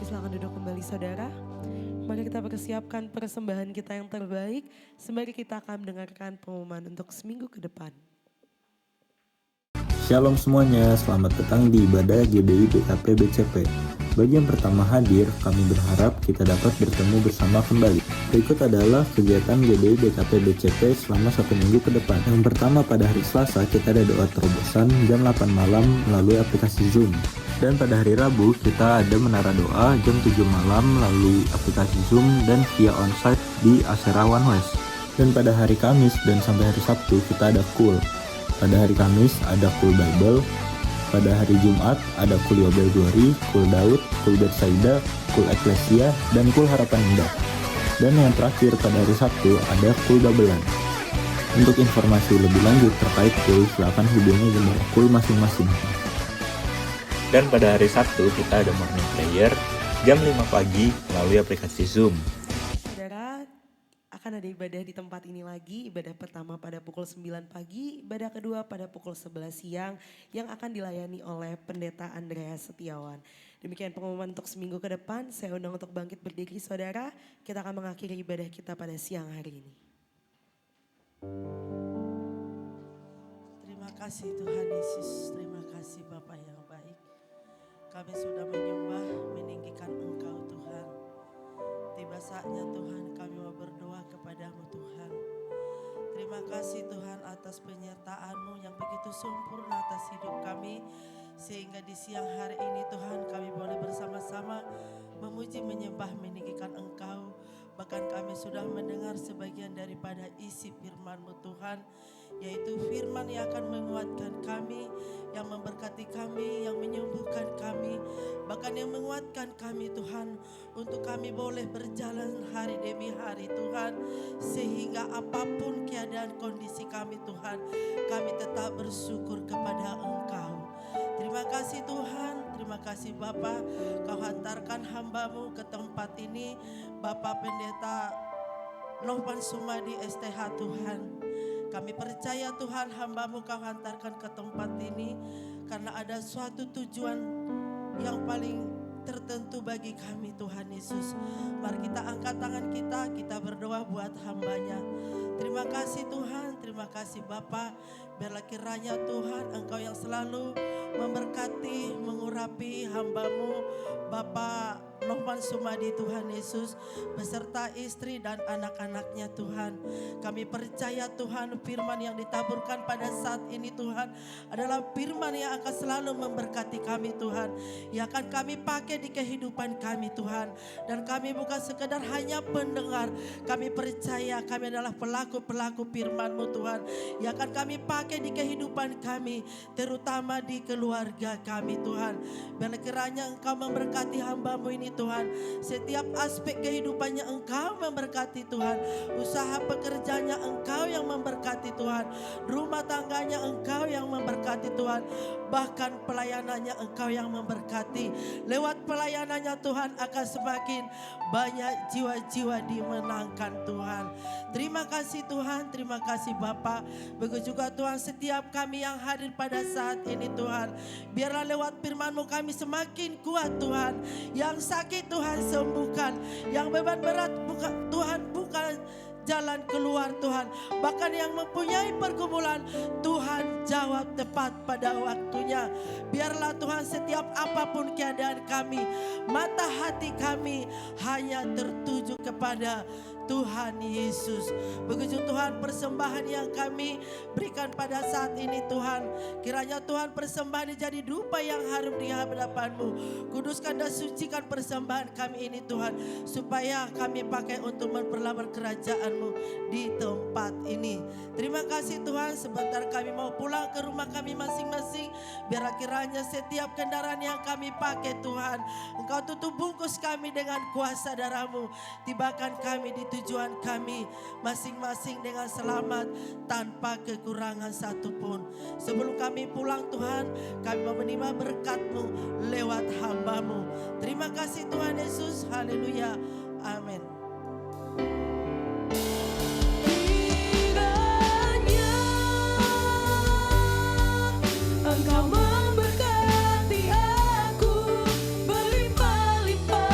silakan duduk kembali saudara. Mari kita persiapkan persembahan kita yang terbaik. Sembari kita akan mendengarkan pengumuman untuk seminggu ke depan. Shalom semuanya, selamat datang di ibadah GBI BKP BCP. Bagi yang pertama hadir, kami berharap kita dapat bertemu bersama kembali. Berikut adalah kegiatan GBI BKP BCP selama 1 minggu ke depan. Yang pertama, pada hari Selasa kita ada doa terobosan jam 8 malam melalui aplikasi Zoom. Dan pada hari Rabu kita ada menara doa jam 7 malam melalui aplikasi Zoom dan via onsite di Asera One West. Dan pada hari Kamis dan sampai hari Sabtu kita ada Cool. Pada hari Kamis ada Cool Bible. Pada hari Jumat ada Cool Yobel Glory, Cool Daud, Cool Betsaida, Cool Eklesia, dan Cool Harapan Indah. Dan yang terakhir pada hari Sabtu ada Cool Babelan. Untuk informasi lebih lanjut terkait Cool, silakan hubungi gembala Cool masing-masing. Dan pada hari Sabtu kita ada morning prayer jam 5 pagi melalui aplikasi Zoom. Saudara, akan ada ibadah di tempat ini lagi. Ibadah pertama pada pukul 9 pagi, ibadah kedua pada pukul 11 siang yang akan dilayani oleh Pendeta Andreas Setiawan. Demikian pengumuman untuk seminggu ke depan. Saya undang untuk bangkit berdiri saudara. Kita akan mengakhiri ibadah kita pada siang hari ini. Terima kasih Tuhan Yesus, terima kasih Bapa yang baik. Kami sudah menyembah, meninggikan Engkau Tuhan. Tiba saatnya Tuhan kami mau berdoa kepadamu Tuhan. Terima kasih Tuhan atas penyertaan-Mu yang begitu sempurna atas hidup kami. Sehingga di siang hari ini Tuhan kami boleh bersama-sama memuji, menyembah, meninggikan Engkau. Bahkan kami sudah mendengar sebagian daripada isi firman-Mu Tuhan. Yaitu firman yang akan menguatkan kami, yang memberkati kami, yang menyembuhkan kami. Bahkan yang menguatkan kami Tuhan. Untuk kami boleh berjalan hari demi hari Tuhan. Sehingga apapun keadaan kondisi kami Tuhan, kami tetap bersyukur kepada Engkau. Terima kasih Tuhan, terima kasih Bapa, Kau hantarkan hamba-Mu ke tempat ini, Bapak Pendeta Novan Sumadi STH Tuhan. Kami percaya Tuhan hamba-Mu Kau hantarkan ke tempat ini, karena ada suatu tujuan yang paling tertentu bagi kami Tuhan Yesus. Mari kita angkat tangan kita berdoa buat hamba-Nya. Terima kasih Tuhan, terima kasih Bapa. Biarlah kiranya Tuhan Engkau yang selalu memberkati, mengurapi hamba-Mu Bapak Novan Sumadi Tuhan Yesus beserta istri dan anak-anaknya Tuhan. Kami percaya Tuhan firman yang ditaburkan pada saat ini Tuhan adalah firman yang akan selalu memberkati kami Tuhan. Yang akan kami pakai di kehidupan kami Tuhan. Dan kami bukan sekedar hanya pendengar. Kami percaya kami adalah pelaku-pelaku firman-Mu Tuhan. Yang akan kami pakai di kehidupan kami, terutama di keluarga kami Tuhan. Biarlah kiranya Engkau memberkati hamba-Mu ini Tuhan. Setiap aspek kehidupannya Engkau memberkati Tuhan. Usaha pekerjaannya Engkau yang memberkati Tuhan. Rumah tangganya Engkau yang memberkati Tuhan. Bahkan pelayanannya Engkau yang memberkati. Lewat pelayanannya Tuhan akan semakin banyak jiwa-jiwa dimenangkan Tuhan. Terima kasih Tuhan, terima kasih Bapa. Begitu juga Tuhan setiap kami yang hadir pada saat ini Tuhan. Biarlah lewat firman-Mu kami semakin kuat Tuhan. Yang sakit Tuhan sembuhkan. Yang beban berat Tuhan bukan jalan keluar Tuhan. Bahkan yang mempunyai pergumulan Tuhan jawab tepat pada waktunya. Biarlah Tuhan setiap apapun keadaan kami, mata hati kami hanya tertuju kepada Tuhan Yesus. Begitu Tuhan persembahan yang kami berikan pada saat ini Tuhan. Kiranya Tuhan persembahan jadi dupa yang harum di hadapan-Mu. Kuduskan dan sucikan persembahan kami ini Tuhan. Supaya kami pakai untuk memperlamar kerajaan-Mu di tempat ini. Terima kasih Tuhan, sebentar kami mau pulang ke rumah kami masing-masing. Biar kiranya setiap kendaraan yang kami pakai Tuhan, Engkau tutup bungkus kami dengan kuasa darah-Mu. Tibakan kami di tujuan kami masing-masing dengan selamat tanpa kekurangan satupun. Sebelum kami pulang Tuhan, kami mau menerima berkat-Mu lewat hamba-Mu. Terima kasih Tuhan Yesus, haleluya, amin. Engkau memberkati aku berlimpah-limpah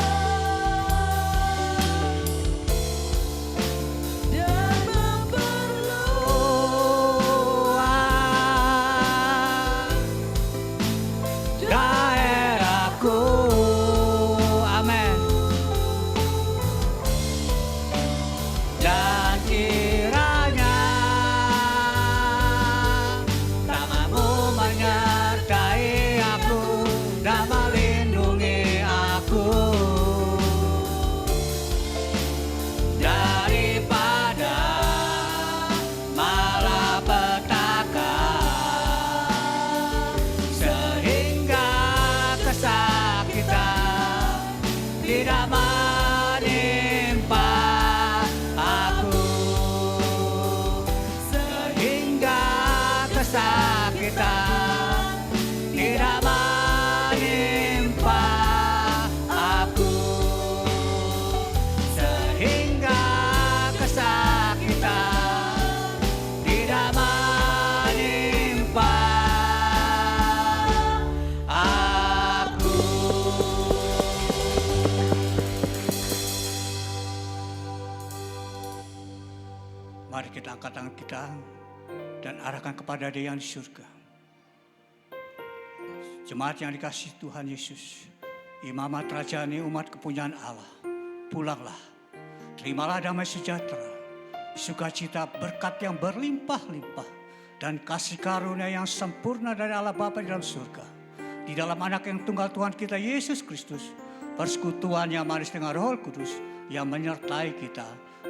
dan memperluas daerahku. Amin. tidak menimpa aku, sehingga kesakitan tidak menimpa aku, sehingga kesakitan tidak menimpa aku. Mari kita angkat tangan kita dan arahkan kepada Dia yang di surga. Jemaat yang dikasihi Tuhan Yesus, imamat rajani umat kepunyaan Allah, pulanglah, terimalah damai sejahtera, sukacita berkat yang berlimpah-limpah, dan kasih karunia yang sempurna dari Allah Bapa di dalam surga, di dalam anak yang tunggal Tuhan kita Yesus Kristus, persekutuan yang manis dengan Roh Kudus yang menyertai kita,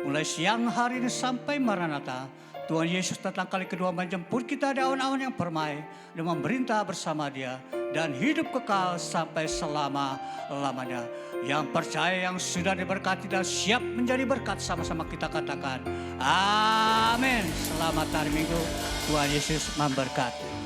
mulai siang hari ini sampai Maranatha. Tuhan Yesus datang kali kedua menjemput kita di awan-awan yang permai dan memerintah bersama Dia dan hidup kekal sampai selama-lamanya. Yang percaya, yang sudah diberkati dan siap menjadi berkat, sama-sama kita katakan amin. Selamat hari Minggu, Tuhan Yesus memberkati.